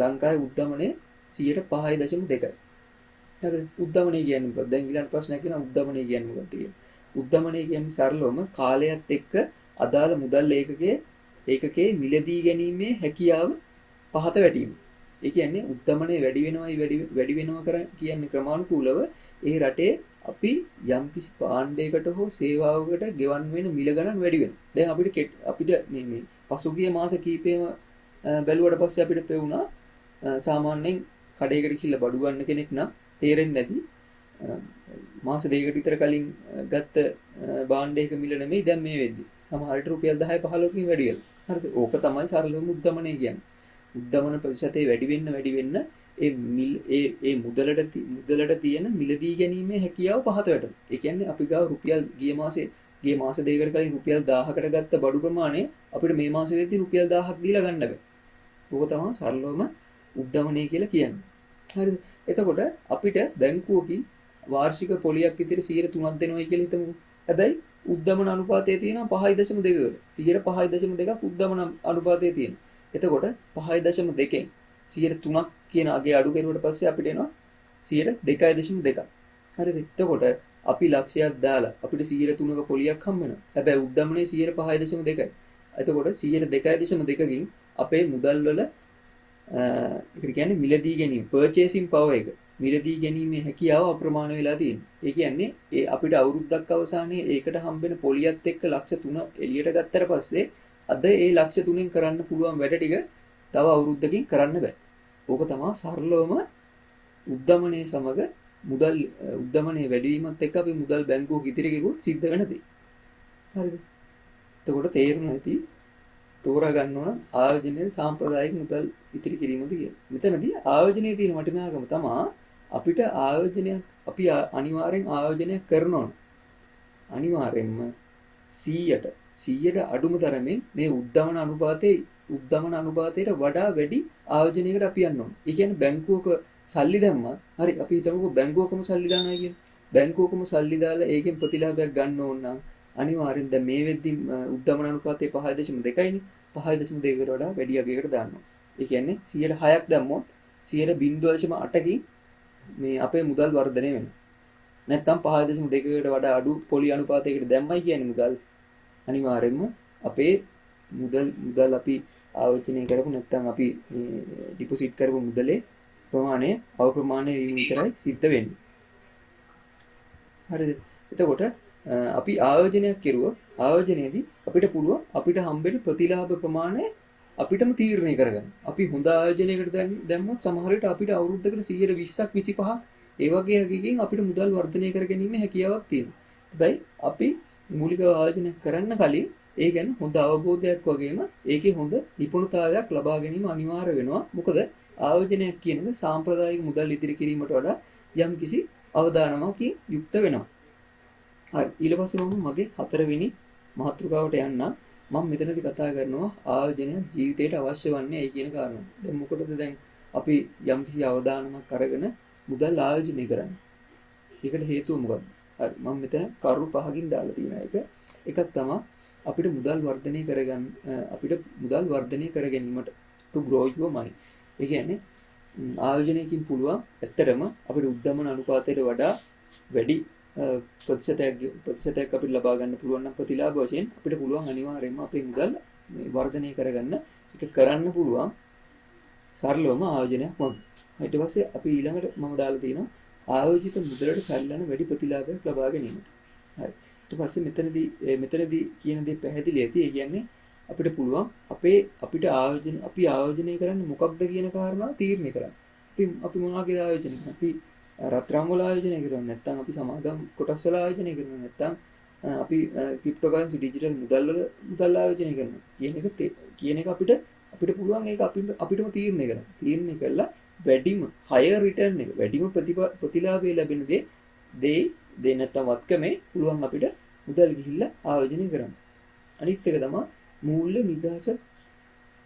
ලංකාවේ උද්දමනයේ 5.2යි. හරිද? උද්දමනය කියන්නේ මොකක්ද? දැන් ඊළඟ ප්‍රශ්නයක් කියනවා උද්දමනය කියන්නේ මොකක්ද කියලා. උද්දමනය කියන්නේ සරලවම කාලයත් එක්ක අදාළ මුදල් ඒකකයේ මිලදී ගැනීමේ හැකියාව පහත වැටීම. ඒ කියන්නේ උද්දමනය වැඩි වෙනවා කියන්නේ ක්‍රමානුකූලව ඒ රටේ අපි යම්කිසි භාණ්ඩයකට හෝ සේවාවකට ගෙවන්න වෙන මිල ගණන් වැඩි වෙනවා. දැන් අපිට මේ පසුගිය මාස කීපෙම බැලුවට පස්සේ අපිට පෙවුණා සාමාන්‍යයෙන් කඩේකට ගිහිල්ලා බඩු ගන්න කෙනෙක් නම් තේරෙන්නේ නැති මාස දෙකකට විතර කලින් ගත්ත භාණ්ඩයක මිල නෙමෙයි දැන් මේ වෙද්දි. සමහරට රුපියල් 10 15කින් වැඩි වෙනවා. හරිද? ඕක තමයි සරලවම උද්දමනය කියන්නේ. උද්දමන ප්‍රතිශතය වැඩි වෙන්න ඒ මුදලට තියෙන මිලදී ගැනීමේ හැකියාව පහත වැටෙනවා. ඒ කියන්නේ අපි ගාව රුපියල් ගිය මාස දෙකකට කලින් රුපියල් 1000කට ගත්ත බඩු ප්‍රමාණය අපිට මේ මාසෙ වෙද්දී රුපියල් 1000ක් දීලා ගන්න බෑ. ඕක තමයි සරලවම උද්දමනය කියලා කියන්නේ. හරිද? එතකොට අපිට බැංකුවකින් වාර්ෂික පොලියක් විතර 3ක් දෙනවයි කියලා හිතමු. හැබැයි උද්දමන අනුපාතය තියෙනවා 5.2කට. 5.2ක් උද්දමන අනුපාතය තියෙනවා. එතකොට 5.2න් 3ක් කියන අගේ අඩු කරුවට පස්සේ අපිට එනවා 2.2ක්. හරිද? එතකොට අපි ලක්ෂයක් දාලා අපිට 3ක පොලියක් හම්බ වෙනවා. හැබැයි උද්දමනයේ 5.2යි. එතකොට 2.2කින් අපේ මුදල් වල ඒකට කියන්නේ මිලදී ගැනීම purchasing power එක මිලදී ගැනීමේ හැකියාව අප්‍රමාණ වෙලා තියෙනවා. ඒ කියන්නේ ඒ අපිට අවුරුද්දක් අවසානයේ ඒකට හම්බෙන පොලියත් එක්ක ලක්ෂ 3 එළියට ගත්තට පස්සේ අද ඒ ලක්ෂ 3න් කරන්න පුළුවන් වැඩ ටික තව අවුරුද්දකින් කරන්න බෑ. ඕක තමයි සරලවම උද්දමනයේ සමග මුදල් උද්දමනයේ වැඩිවීමත් එක්ක අපි මුදල් බැංකුවක ඉදිරි කෙරුවොත් සිද්ධ වෙන දේ. හරිද? එතකොට තේරුණා ඇති තෝරා ගන්න ඕන ආයෝජනයේ සාම්ප්‍රදායික මුදල් ඉතිරි කිරීමද කියලා. මෙතනදී ආයෝජනයේ තියෙන වටිනාකම තමයි අපිට අපි අනිවාර්යෙන් ආයෝජනයක් කරන ඕන. අනිවාර්යෙන්ම 100ට අඩුම තරමින් මේ උද්දමන අනුපාතයට වඩා වැඩි ආයෝජනයකට අපි යන්න ඕන. ඒ කියන්නේ බැංකුවක සල්ලි දැම්මා. හරි අපි හිතමුකෝ බැංකුවකම සල්ලි දානවා කියලා. බැංකුවකම සල්ලි දාලා ඒකෙන් ප්‍රතිලාභයක් ගන්න ඕන නම් අනිවාර්යෙන් දැන් මේ වෙද්දි උද්දමන අනුපාතය 5.2යිනේ 5.2කට වඩා වැඩි අගයකට දානවා. ඒ කියන්නේ 106ක් දැම්මොත් 0.8කින් මේ අපේ මුදල් වර්ධනය වෙනවා. නැත්තම් 5.2කට වඩා අඩු පොලි අනුපාතයකට දැම්මයි කියන්නේ මුදල් අනිවාර්යෙන්ම අපේ මුදල් අපි ආයෝජනය කරපු නැත්තම් අපි ඩිපොසිට් කරපු මුදලේ ප්‍රමාණය අවප්‍රමාණය වීම විතරයි සිද්ධ වෙන්නේ. හරිද? එතකොට අපි ආයෝජනයක් කෙරුවොත් ආයෝජනයේදී අපිට පුළුවන් අපිට හම්බෙන ප්‍රතිලාභ ප්‍රමාණය අපිටම තීරණය කරගන්න. අපි හොඳ ආයෝජනයකට දැම්මොත් සමහර විට අපිට අවුරුද්දකට 120ක් 25ක් ඒ වගේ එකකින් අපිට මුදල් වර්ධනය කරගැනීමේ හැකියාවක් තියෙනවා. හැබැයි අපි මූලික ආයෝජනයක් කරන්න කලින් ඒ ගැන හොඳ අවබෝධයක් වගේම ඒකේ හොඳ නිපුණතාවයක් ලබා ගැනීම අනිවාර්ය වෙනවා. මොකද ආයෝජනයක් කියන එක සාම්ප්‍රදායික මුදල් ඉදිරි කිරීමට වඩා යම්කිසි අවදානමකින් යුක්ත වෙනවා. හරි ඊට පස්සේ මම මගේ 4 වෙනි මාතෘකාවට යන්න මම මෙතනදී කතා කරනවා ආයෝජනය ජීවිතයට අවශ්‍ය වන්නේ ඇයි කියන කාරණා. දැන් මොකටද දැන් අපි යම්කිසි අවදානමක් අරගෙන මුදල් ආයෝජනය කරන්නේ? ඒකට හේතුව මොකක්ද? හරි මම මෙතන කරුණු 5කින් දාලා තියෙනවා එක. එකක් තමයි අපිට මුදල් වර්ධනය කර ගැනීමට to grow your money. ඒ කියන්නේ ආයෝජනයකින් පුළුවන් ඇත්තටම අපිට උද්දමන අනුපාතයට වඩා වැඩි ප්‍රතිශතයක් අපිට ලබා ගන්න පුළුවන් නම් ප්‍රතිලාභ වශයෙන් අපිට පුළුවන් අනිවාර්යයෙන්ම අපේ මුදල් වර්ධනය කරගන්න ඒක කරන්න පුළුවන් සරලවම ආයෝජනයක් වගේ. ඊට පස්සේ අපි ඊළඟට මම දාලා තියෙනවා ආයෝජිත මුදලට සල්ලන වැඩි ප්‍රතිලාභයක් ලබා ගැනීමට. හරි. ඊට පස්සේ මෙතනදී කියන දේ පැහැදිලි ඇති. ඒ කියන්නේ අපිට පුළුවන් අපි ආයෝජනය කරන්නේ මොකක්ද කියන කාරණාව තීරණය කරන්න. අපි මොනවාගේ ආයෝජනය කරන්නේ? අපි රත්රන් වල ආයෝජනය කරනවා නැත්නම් අපි සමාගම් කොටස් වල ආයෝජනය කරනවා නැත්නම් අපි ක්‍රිප්ටෝකරන්සි ඩිජිටල් මුදල් ආයෝජනය කරනවා කියන එක අපිට පුළුවන් ඒක අපිටම තීරණය කරන්න. තීරණය කළා වැඩිම higher return එක වැඩිම ප්‍රතිලාභය ලැබෙන දේ නැත්නම් වත්කමේ පුළුවන් අපිට මුදල් ගිහිල්ලා ආයෝජනය කරන්න. අනිත් එක තමයි මූල්‍ය නිදහස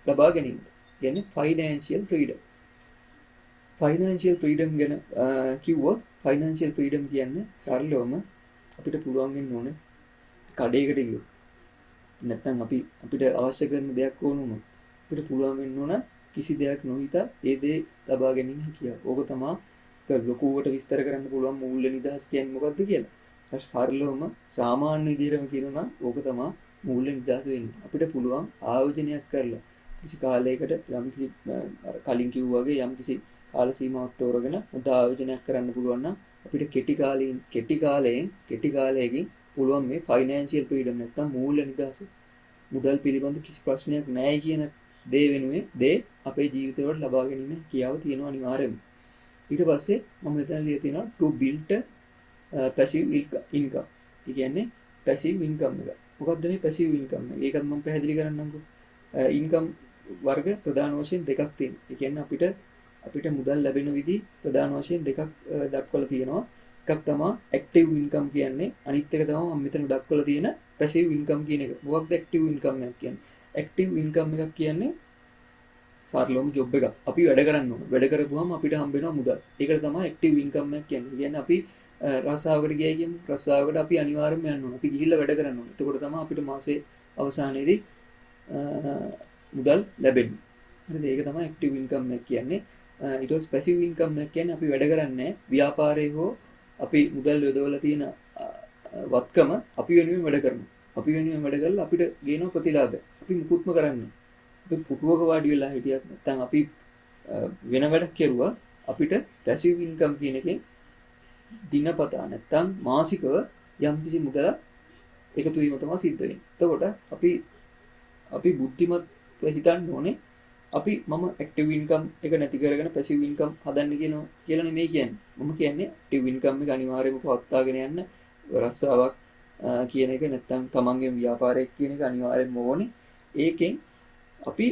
ලබා ගැනීම. කියන්නේ financial freedom. ෆයිනෑන්ෂියල් ෆ්‍රීඩම් ගැන කිව්වොත් ෆයිනෑන්ෂියල් ෆ්‍රීඩම් කියන්නේ සරලවම අපිට පුළුවන් වෙන්න ඕනේ කඩේකට ගියොත් නැත්නම් අපිට අවශ්‍ය කරන දෙයක් ඕන වුණොත් අපිට පුළුවන් වෙන්න ඕන කිසි දෙයක් නොහිතා ඒ දේ ලබා ගැනීම හැකියාව. ඕක තමයි ලොකුවට විස්තර කරන්න පුළුවන් මූල්‍ය නිදහස කියන්නේ මොකක්ද කියලා. අර සරලවම සාමාන්‍ය විදිහටම කියනවා ඕක තමයි මූල්‍ය නිදහස වෙන්නේ. අපිට පුළුවන් ආයෝජනයක් කරලා කිසි කාලයකට යම් කිසි අර කලින් කිව්වා වගේ යම් කිසි කාල සීමාවක් තෝරගෙන හොඳ ආයෝජනයක් කරන්න පුළුවන් නම් අපිට කෙටි කාලයකින් පුළුවන් මේ ෆයිනෑන්ෂියල් ෆ්‍රීඩම් නැත්තම් මූල්‍ය නිදහස මුදල් පිළිබඳ කිසි ප්‍රශ්නයක් නැහැ කියන දේ වෙනුවෙන් දේ අපේ ජීවිතවල ලබා ගැනීම කියාව තියෙනවා අනිවාර්යයෙන්ම. ඊට පස්සේ මම මෙතන ලියලා තියෙනවා to build a passive income. ඒ කියන්නේ passive income එක. මොකක්ද මේ passive income එක? ඒකත් මම පැහැදිලි කරන්නම්කෝ. income වර්ග ප්‍රධාන වශයෙන් දෙකක් තියෙනවා. ඒ කියන්නේ අපිට මුදල් ලැබෙන විදි ප්‍රධාන වශයෙන් දෙකක් දක්වලා තියෙනවා. එකක් තමයි active income කියන්නේ. අනිත් එක තමයි මම මෙතන දක්වලා තියෙන passive income කියන එක. මොකක්ද active income එක කියන්නේ? active income එකක් කියන්නේ සාරලොම ජොබ් එකක්. අපි වැඩ කරන්න ඕන. වැඩ කරපුවාම අපිට හම්බ වෙනවා මුදල්. ඒකට තමයි active income එක කියන්නේ. කියන්නේ අපි රස්සාවකට ගියයි කියමු. රස්සාවකට අපි අනිවාර්යයෙන්ම යන්න ඕන. අපි ගිහිල්ලා වැඩ කරන්න ඕන. එතකොට තමයි අපිට මාසේ අවසානයේදී මුදල් ලැබෙන්නේ. හරිද? ඒක තමයි active income එක කියන්නේ. ඊට පස්සේ passive income එක කියන්නේ අපි වැඩ කරන්නේ ව්‍යාපාරයේ හෝ අපි මුදල් යොදවලා තියෙන වත්කම අපි වෙනුවෙන් වැඩ කරනවා. අපි වෙනුවෙන් වැඩ කරලා අපිට ගේන ප්‍රතිලාභය. අපි මුකුත්ම කරන්නේ. අපි පුටුවක වාඩි වෙලා හිටියත් නැත්නම් අපි වෙන වැඩක් කරුවා අපිට passive income කියන එකෙන් දිනපතා නැත්නම් මාසිකව යම්කිසි මුදලක් එකතු වීම තමයි සිද්ධ වෙන්නේ. එතකොට අපි බුද්ධිමත්ව හිතන්න ඕනේ අපි මම active income එක නැති කරගෙන passive income හදන්න කියලා නෙමෙයි කියන්නේ. මම කියන්නේ active income එක අනිවාර්යයෙන්ම පවත්වාගෙන යන්න රස්සාවක් කියන එක නැත්නම් තමන්ගේ ව්‍යාපාරයක් කියන එක අනිවාර්යයෙන්ම ඕනේ. ඒකෙන් අපි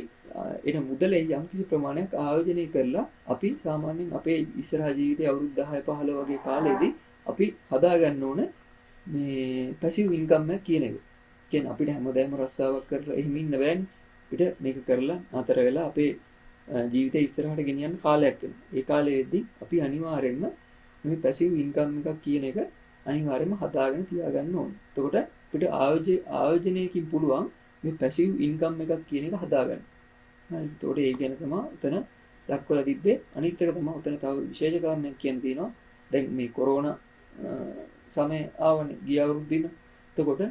එන මුදලේ යම්කිසි ප්‍රමාණයක් ආයෝජනය කරලා අපි සාමාන්‍යයෙන් අපේ ඉස්සරහා ජීවිතයේ අවුරුදු 10 15 වගේ කාලෙදී අපි හදා ගන්න ඕන මේ පැසිව් ඉන්කම් එක කියන එක. කියන්නේ අපිට හැමදාම රස්සාවක් කරලා එහෙම ඉන්න බෑනේ. අපිට මේක කරලා අතර වෙලා අපේ ජීවිතේ ඉස්සරහට ගෙනියන්න කාලයක් වෙනවා. ඒ කාලෙදී අපි අනිවාර්යයෙන්ම මේ පැසිව් ඉන්කම් එකක් කියන එක අනිවාර්යයෙන්ම හදාගෙන තියාගන්න ඕනේ. එතකොට අපිට ආයෝජනයකින් පුළුවන් මේ පැසිව් ඉන්කම් එකක් කියන එක හදාගන්න. හරි. එතකොට ඒ කියන තමයි උතන දක්වලා තිබ්බේ. අනිත් එක තමයි උතන තව විශේෂ කාරණයක් කියන්න තියෙනවා. දැන් මේ කොරෝනා සමය ආවනේ ගිය අවුරුද්දේ. එතකොට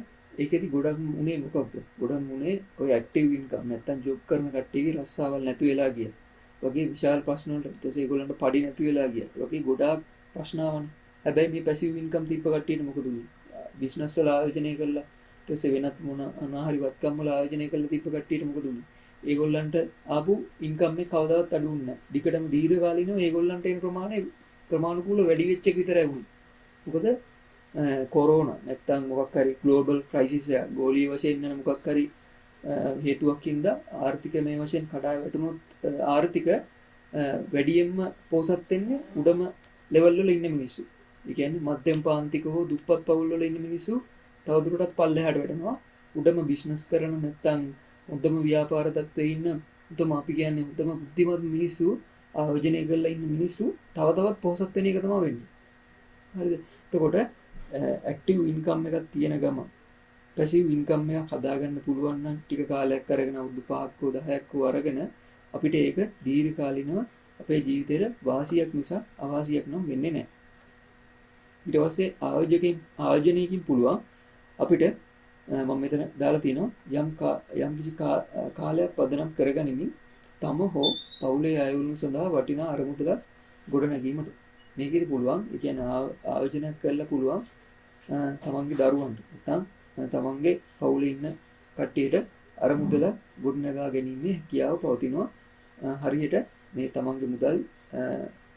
ඒකෙදි ගොඩක් මුනේ මොකක්ද? ගොඩක් මුනේ ඔය ඇක්ටිව් ඉන්කම් නැත්තම් ජොබ් කරන කට්ටියගේ රස්සාවල් නැති වෙලා ගියා. වගේ විශාල ප්‍රශ්න වලට ඊට පස්සේ ඒගොල්ලන්ට පඩි නැති වෙලා ගියා. වගේ ගොඩාක් ප්‍රශ්න ආවනේ. හැබැයි මේ පැසිව් ඉන්කම් තිබ්බ කට්ටියට මොකද උනේ? බිස්නස් වල ආයෝජනය කළා. ඊට පස්සේ වෙනත් මොනාහරි වත්කම් වල ආයෝජනය කළා තිබ්බ කට්ටියට මොකද උනේ? ඒගොල්ලන්ට ආපු ඉන්කම් එක කවදාවත් අඩු වෙන්නේ නැහැ. දිගටම දීර්ඝකාලීනව ඒගොල්ලන්ට එන ප්‍රමාණය ක්‍රමානුකූලව වැඩි වෙච්ච එක විතරයි වුනේ. මොකද කොරෝනා නැත්තම් මොකක් හරි ග්ලෝබල් ක්‍රයිසිස් එක ගෝලීය වශයෙන් යන මොකක් හරි හේතුවකින්ද ආර්ථිකමය වශයෙන් කඩා වැටුණොත් ආර්ථික වැඩියෙන්ම පෝසත් වෙන්නේ උඩම ලෙවල් වල ඉන්න මිනිස්සු. ඒ කියන්නේ මධ්‍යම පාන්තික හෝ දුප්පත් පවුල් වල ඉන්න මිනිස්සු තවදුරටත් පල්ලෙහාට වැටෙනවා. උඩම බිස්නස් කරන නැත්තම් උඩම ව්‍යාපාර තත්ත්වයේ ඉන්න උතම අපි කියන්නේ උතම බුද්ධිමත් මිනිස්සු ආයෝජනය කරලා ඉන්න මිනිස්සු තව තවත් පෝසත් වෙන එක තමයි වෙන්නේ. හරිද? එතකොට ඇක්ටිව් ඉන්කම් එකක් තියෙන ගම පැසිව් ඉන්කම් එකක් හදාගන්න පුළුවන් නම් ටික කාලයක් අරගෙන අවුරුදු 5ක් හෝ 10ක් හෝ අරගෙන අපිට ඒක දීර්ඝකාලීනව අපේ ජීවිතේට වාසියක් මිස අවාසියක් නම් වෙන්නේ නැහැ. ඊට පස්සේ ආයෝජනයකින් පුළුවන් අපිට මම මෙතන දාලා තියෙනවා යම් කිසි කාලයක් පදනම් කරගනිමින් තම හෝ පවුලේ අයවලු සඳහා වටිනා අරමුදලක් ගොඩනැගීමට මේකෙදි පුළුවන්. ඒ කියන්නේ ආයෝජනයක් කරලා පුළුවන් තමන්ගේ දරුවන්ට නැත්නම් තමන්ගේ පවුලේ ඉන්න කට්ටියට අරමුදල ගොඩනගා ගැනීමේ හැකියාව පවතිනවා. හරියට මේ තමන්ගේ මුදල්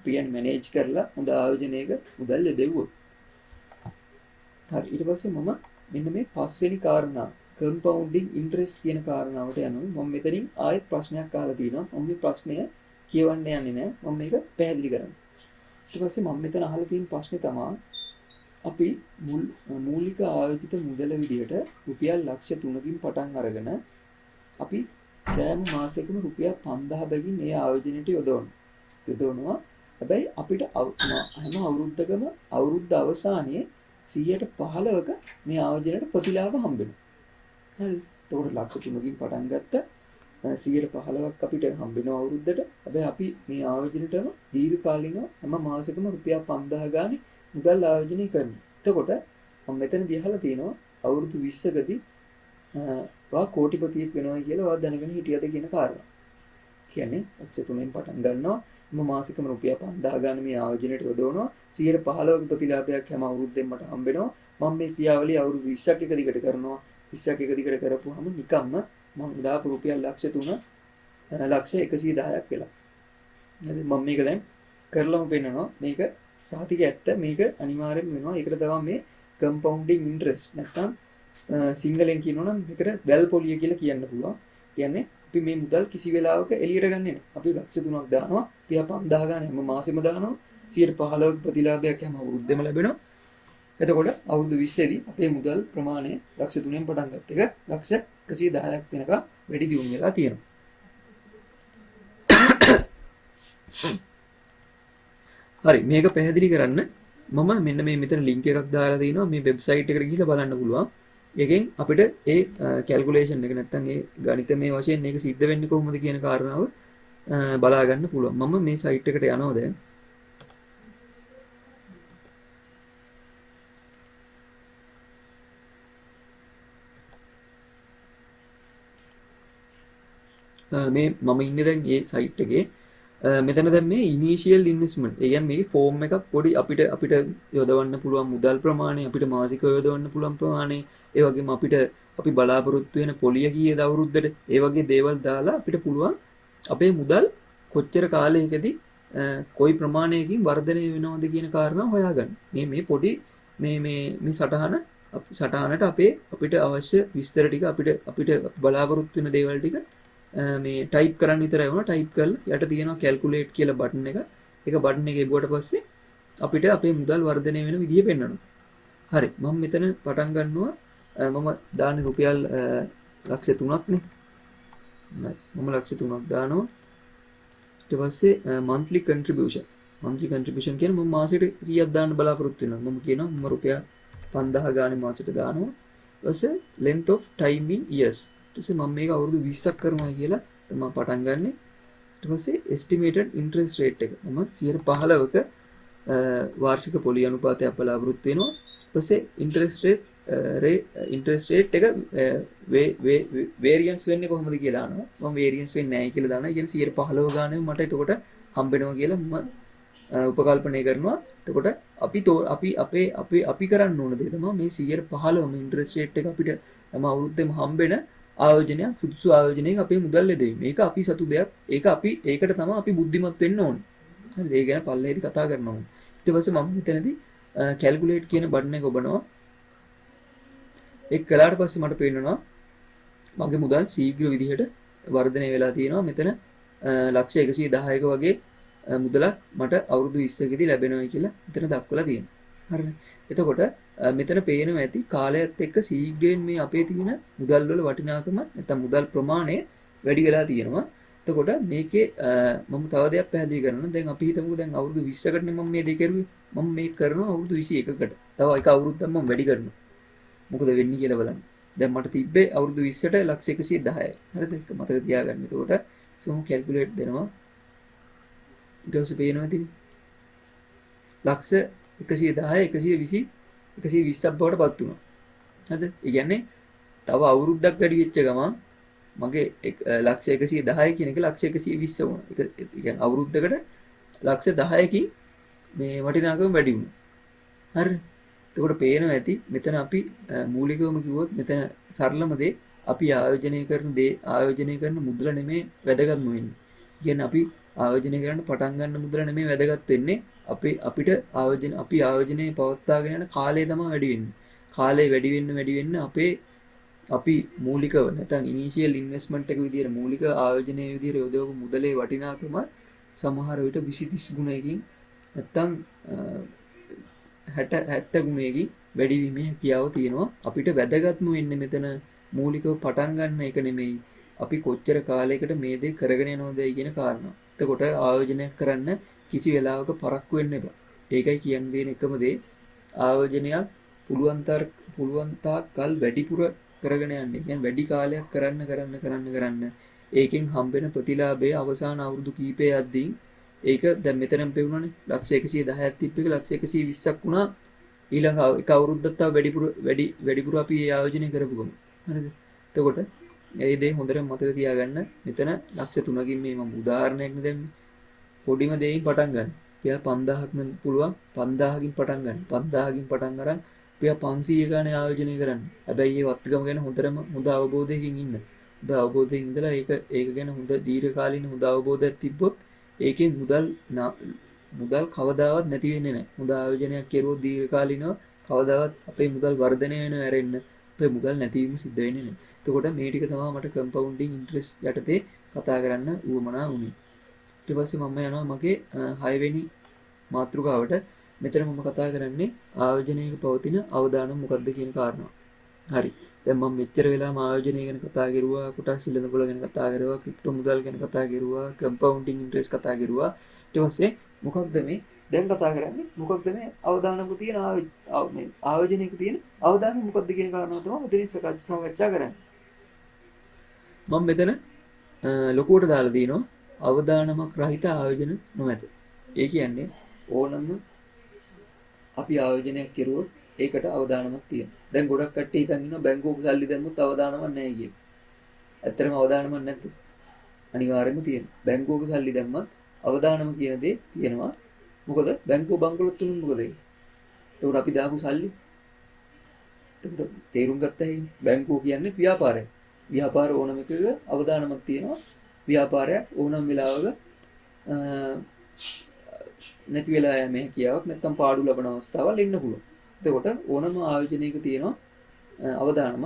පියන් මැනේජ් කරලා හොඳ ආයෝජනයක මුදල් ලැබෙව්වොත්. හරි. ඊට පස්සේ මම මෙන්න මේ පස්වෙනි කාරණා කම්පවුන්ඩින් ඉන්ටරෙස්ට් කියන කාරණාවට යනවා. මම මෙතනින් ආයෙත් ප්‍රශ්නයක් අහලා තිනවා. මම මේ ප්‍රශ්නය කියවන්න යන්නේ නැහැ. මම මේක පැහැදිලි කරන්න. ඊට පස්සේ මම මෙතන අහලා තියෙන ප්‍රශ්නේ තමයි අපි මූලික ආයෝජිත මුදල විදියට රුපියල් ලක්ෂ 3කින් පටන් අරගෙන අපි සෑම මාසයකම රුපියල් 5000 බැගින් මේ ආයෝජනයට යොදවනවා. හැබැයි අපිට හැම අවුරුද්දකම අවුරුද්ද අවසානයේ 115ක මේ ආයෝජනයට ප්‍රතිලාභ හම්බ වෙනවා. හරි. එතකොට ලක්ෂ 3කින් පටන් ගත්ත %15ක් අපිට හම්බෙනවා අවුරුද්දට. හැබැයි අපි මේ ආයෝජනෙටම දීර්ඝ කාලිනව හැම මාසෙකම රුපියල් 5000 ගානේ මුදල් ආයෝජනය කරනවා. එතකොට මම මෙතනදී අහලා තියෙනවා අවුරුදු 20කදී වා කෝටිපතියෙක් වෙනවා කියලා ඔයා දැනගෙන හිටියද කියන කාරණා. කියන්නේ ලක්ෂ 3න් පටන් ගන්නවා හැම මාසෙකම රුපියල් 5000 ගානේ මේ ආයෝජනයට යොදවනවා 15ක ප්‍රතිලාභයක් හැම අවුරුද්දෙම මට හම්බ වෙනවා. මම මේ ක්‍රියාවලිය අවුරුදු 20ක් එක දිගට කරනවා. 20ක් එක දිගට කරපුවාම නිකම්ම මම දාපු රුපියල් ලක්ෂ 3 ලක්ෂ 110ක් වෙලා. හරි මම මේක දැන් කරලම පෙන්නනවා. මේක සාතික ඇත්ත මේක අනිවාර්යෙන් වෙනවා. ඒකට තමයි මේ කම්පවුන්ඩින් ඉන්ට්‍රස්ට් නැත්නම් සිංහලෙන් කියනවා නම් මේකට වැල් පොලිය කියලා කියන්න පුළුවන්. කියන්නේ අපි මේ මුදල් කිසි වෙලාවක එළියට ගන්නෙ නෑ. අපි ලක්ෂ 3ක් දානවා. රුපියල් 5000 ගන්න හැම මාසෙම දානවා. 15ක ප්‍රතිලාභයක් හැම අවුරුද්දෙම ලැබෙනවා. එතකොට අවුරුදු 20 දී අපේ මුදල් ප්‍රමාණය ලක්ෂ 3න් පටන් ගත්ත එක ලක්ෂ 110ක් වෙනකම් වැඩි දියුණු වෙලා තියෙනවා. හරි මේක පැහැදිලි කරන්න මම මෙන්න මේ මෙතන ලින්ක් එකක් දාලා තිනවා මේ වෙබ්සයිට් එකට ගිහිල්ලා බලන්න පුළුවන්. ඒකෙන් අපිට ඒ කැල්කියුලේෂන් එක නැත්තම් ඒ ගණිතමය වශයෙන් මේක සිද්ධ වෙන්නේ කොහොමද කියන කාරණාව බලා ගන්න පුළුවන්. මම මේ සයිට් එකට යනවා දැන්. මේ මම ඉන්නේ දැන් මේ සයිට් එකේ මෙතන දැන් මේ ඉනිෂියල් ඉන්වෙස්ට්මන්ට් ඒ කියන්නේ මේ ෆෝම් එකක් පොඩි අපිට යොදවන්න පුළුවන් මුදල් ප්‍රමාණය අපිට මාසිකව යොදවන්න පුළුවන් ප්‍රමාණය ඒ වගේම අපි බලාපොරොත්තු වෙන පොලිය කීයද අවුරුද්දට ඒ වගේ දේවල් දාලා අපිට පුළුවන් අපේ මුදල් කොච්චර කාලයකදී කොයි ප්‍රමාණයකින් වර්ධනය වෙනවද කියන කාරණා හොයාගන්න. මේ පොඩි මේ සටහනට අපිට අවශ්‍ය විස්තර ටික අපිට බලාපොරොත්තු වෙන දේවල් ටික මේ ටයිප් කරන්න විතරයි වුණා. ටයිප් කරලා යට තියෙනවා කැල්කියුලේට් කියලා බටන් එක. ඒක බටන් එක එබුවට පස්සේ අපිට අපේ මුදල් වර්ධනය වෙන විදිය පෙන්වනවා. හරි මම මෙතන පටන් ගන්නවා. මම දාන්නේ රුපියල් ලක්ෂ 3ක් නේ. මම ලක්ෂ 3ක් දානවා. ඊට පස්සේ monthly contribution කියන්නේ මම මාසෙට කීයක් දාන්න බලාපොරොත්තු වෙනවද? මම කියනවා මම රුපියල් 5000 ගානේ මාසෙට දානවා. ඊට පස්සේ length of time in years ඊට මම මේක අවුරුදු 20ක් කරනවා කියලා තමයි පටන් ගන්නෙ. ඊට පස්සේ estimated interest rate එක මම 15ක වාර්ෂික පොලි අනුපාතයක් බලාපොරොත්තු වෙනවා. ඊට පස්සේ interest rate එක variance වෙන්නේ කොහොමද කියලා අහනවා. මම variance වෙන්නේ නැහැ කියලා දානවා. ඒ කියන්නේ 15 ගානේ මට එතකොට හම්බ වෙනවා කියලා මම උපකල්පනය කරනවා. එතකොට අපි කරන්න ඕන දේ තමයි මේ 15ම interest rate එක අපිට හැම අවුරුද්දෙම හම්බෙන ආයෝජනයක් සුදුසු ආයෝජනයක අපේ මුදල් යොදවීම. මේක අපි සතු දෙයක්. ඒකට තමයි අපි බුද්ධිමත් වෙන්න ඕනේ. හරිද? ඒ ගැන පල්ලෙහෙදි කතා කරනවා. ඊට පස්සේ මම මෙතනදී කැල්කියුලේට් කියන බටන් එක ඔබනවා. ඒක කළාට පස්සේ මට පේනවා මගේ මුදල් ශීඝ්‍ර විදිහට වර්ධනය වෙලා තියෙනවා. මෙතන ලක්ෂ 110ක වගේ මුදලක් මට අවුරුදු 20කදී ලැබෙනවා කියලා මෙතන දක්වලා තියෙනවා. හරිද? එතකොට මෙතන පේනවා ඇති කාලයත් එක්ක ශීඝ්‍රයෙන් මේ අපේ තියෙන මුදල් වල වටිනාකම නැත්නම් මුදල් ප්‍රමාණය වැඩි වෙලා තියෙනවා. එතකොට මේකේ මම තව දෙයක් පැහැදිලි කරනවා. දැන් අපි හිතමුකෝ දැන් අවුරුදු 20කටනේ මම මේ දේ කරුවේ. මම මේක කරනවා අවුරුදු 21කට. තව එක අවුරුද්දක් මම වැඩි කරනවා. මොකද වෙන්නේ කියලා බලන්න. දැන් මට තිබ්බේ අවුරුදු 20ට ලක්ෂ 110යි. හරිද? ඒක මතක තියාගන්න. එතකොට සෝම් කැල්කියුලේට් දෙනවා. ඊට පස්සේ පේනවා ඇති ලක්ෂ 110 120ක් බවට පත් වුණා. හරිද? ඒ කියන්නේ තව අවුරුද්දක් වැඩි වෙච්ච ගමන් මගේ ලක්ෂ 110 කියන එක ලක්ෂ 120 වුණා. ඒ කියන්නේ අවුරුද්දකට ලක්ෂ 10කින් මේ වටිනාකම වැඩි වුණා. හරි. එතකොට පේනවා ඇති මෙතන අපි මූලිකවම කිව්වොත් මෙතන සරලම දේ අපි ආයෝජනය කරන මුදල නෙමේ වැදගත්ම වෙන්නේ. කියන්නේ අපි ආයෝජනය කරන්න පටන් ගන්න මුදල නෙමේ වැදගත් වෙන්නේ. අපිට ආයෝජනයේ පවත්වාගෙන යන කාලය තමයි වැඩි වෙන්නේ. කාලය වැඩි වෙන්න අපි මූලිකව නැත්නම් ඉනිෂියල් ඉන්වෙස්ට්මන්ට් එක විදියට මූලික ආයෝජනයේ විදියට යොදවපු මුදලේ වටිනාකම සමහර විට 20 30 ගුණයකින් නැත්නම් 60 ගුණයකින් වැඩි වීමේ හැකියාව තියෙනවා. අපිට වැදගත්ම වෙන්නේ මෙතන මූලිකව පටන් ගන්න එක නෙමෙයි. අපි කොච්චර කාලයකට මේ දේ කරගෙන යනවද කියන කාරණා. එතකොට ආයෝජනයක් කරන්න කිසි වෙලාවක පරක්කු වෙන්න එපා. ඒකයි කියන්න දෙන එකම දේ. ආයෝජනයක් පුළුවන් තාක් කල් වැඩිපුර කරගෙන යන්න. කියන්නේ වැඩි කාලයක් කරන්න. ඒකෙන් හම්බෙන ප්‍රතිලාභය අවසාන අවුරුදු කීපය යද්දී ඒක දැන් මෙතනම් පෙවුණානේ ලක්ෂ 110ක් තිබ්බ එක ලක්ෂ 120ක් වුණා ඊළඟ එක අවුරුද්දක් තව වැඩිපුර අපි ආයෝජනය කරපු ගමන් හරිද එතකොට ඒ දේ හොඳට මතක තියාගන්න මෙතන ලක්ෂ 3කින් මේ මම උදාහරණයක් දැම්මේ පොඩිම දෙයින් පටන් ගන්න. පියා 5000ක් නම් පුළුවන් 5000කින් පටන් ගන්න. 5000කින් පටන් අරන් පියා 500 ගානේ ආයෝජනය කරන්න. හැබැයි මේ වත්කම ගැන හොඳ අවබෝධයකින් ඉන්න. හොඳ අවබෝධයෙන් ඉඳලා ඒක ගැන හොඳ දීර්ඝකාලීන හොඳ අවබෝධයක් තිබ්බොත් ඒකෙන් මුදල් කවදාවත් නැති වෙන්නේ නැහැ. හොඳ ආයෝජනයක් කෙරුවොත් දීර්ඝකාලීනව කවදාවත් අපේ මුදල් වර්ධනය වෙනව ඇරෙන්න අපේ මුදල් නැතිවීම සිද්ධ වෙන්නේ නැහැ. එතකොට මේ ටික තමයි මට කම්පවුන්ඩින් ඉන්ට්‍රෙස්ට් යටතේ කතා කරන්න උවමනා වුණේ. ඊට පස්සේ මම යනවා මගේ 6 වෙනි මාතෘකාවට. මෙතන මම කතා කරන්නේ ආයෝජනයක පවතින අවදානම් මොකක්ද කියන කාරණාව. හරි. දැන් මම මෙච්චර වෙලාම ආයෝජනය ගැන කතා කරුවා, කොටස් සිලඳපොළ ගැන කතා කරුවා, ක්‍රිප්ටෝ මුදල් ගැන කතා කරුවා, කම්පවුන්ඩින් ඉන්ට්‍රෙස්ට් කතා කරුවා. ඊට පස්සේ මොකක්ද මේ දැන් කතා කරන්නේ? මොකක්ද මේ අවදානමක තියෙන මේ ආයෝජනයක තියෙන අවදානම් මොකක්ද කියන කාරණාව තමයි මෙතනින් සාකච්ඡා කරන්නේ. මම මෙතන ලොකුවට දාලා දිනවා අවදානමක් රහිත ආයෝජන නොමැත. ඒ කියන්නේ ඕනම අපි ආයෝජනයක් කරුවොත් ඒකට අවදානමක් තියෙනවා. දැන් ගොඩක් කට්ටිය හිතන් ඉන්නවා බැංකුවක සල්ලි දැම්මොත් අවදානමක් නැහැ කියලා. ඇත්තටම අවදානමක් නැද්ද? අනිවාර්යයෙන්ම තියෙනවා. බැංකුවක සල්ලි දැම්මත් අවදානම කියන දේ තියෙනවා. මොකද බැංකුව බංකොලොත් තුනක් මොකද වෙන්නේ? ඒකට අපි දාපු සල්ලි. ඒකට තේරුම් ගත්තා හැකියි. බැංකුව කියන්නේ ව්‍යාපාරයක්. ව්‍යාපාර ඕනම එකක අවදානමක් තියෙනවා. ව්‍යාපාරයක් ඕනම වෙලාවක නැති වෙලා යෑමේ හැකියාවක් නැත්නම් පාඩු ලබන අවස්ථාවල් එන්න පුළුවන්. එතකොට ඕනම ආයෝජනයක තියෙනවා අවදානම.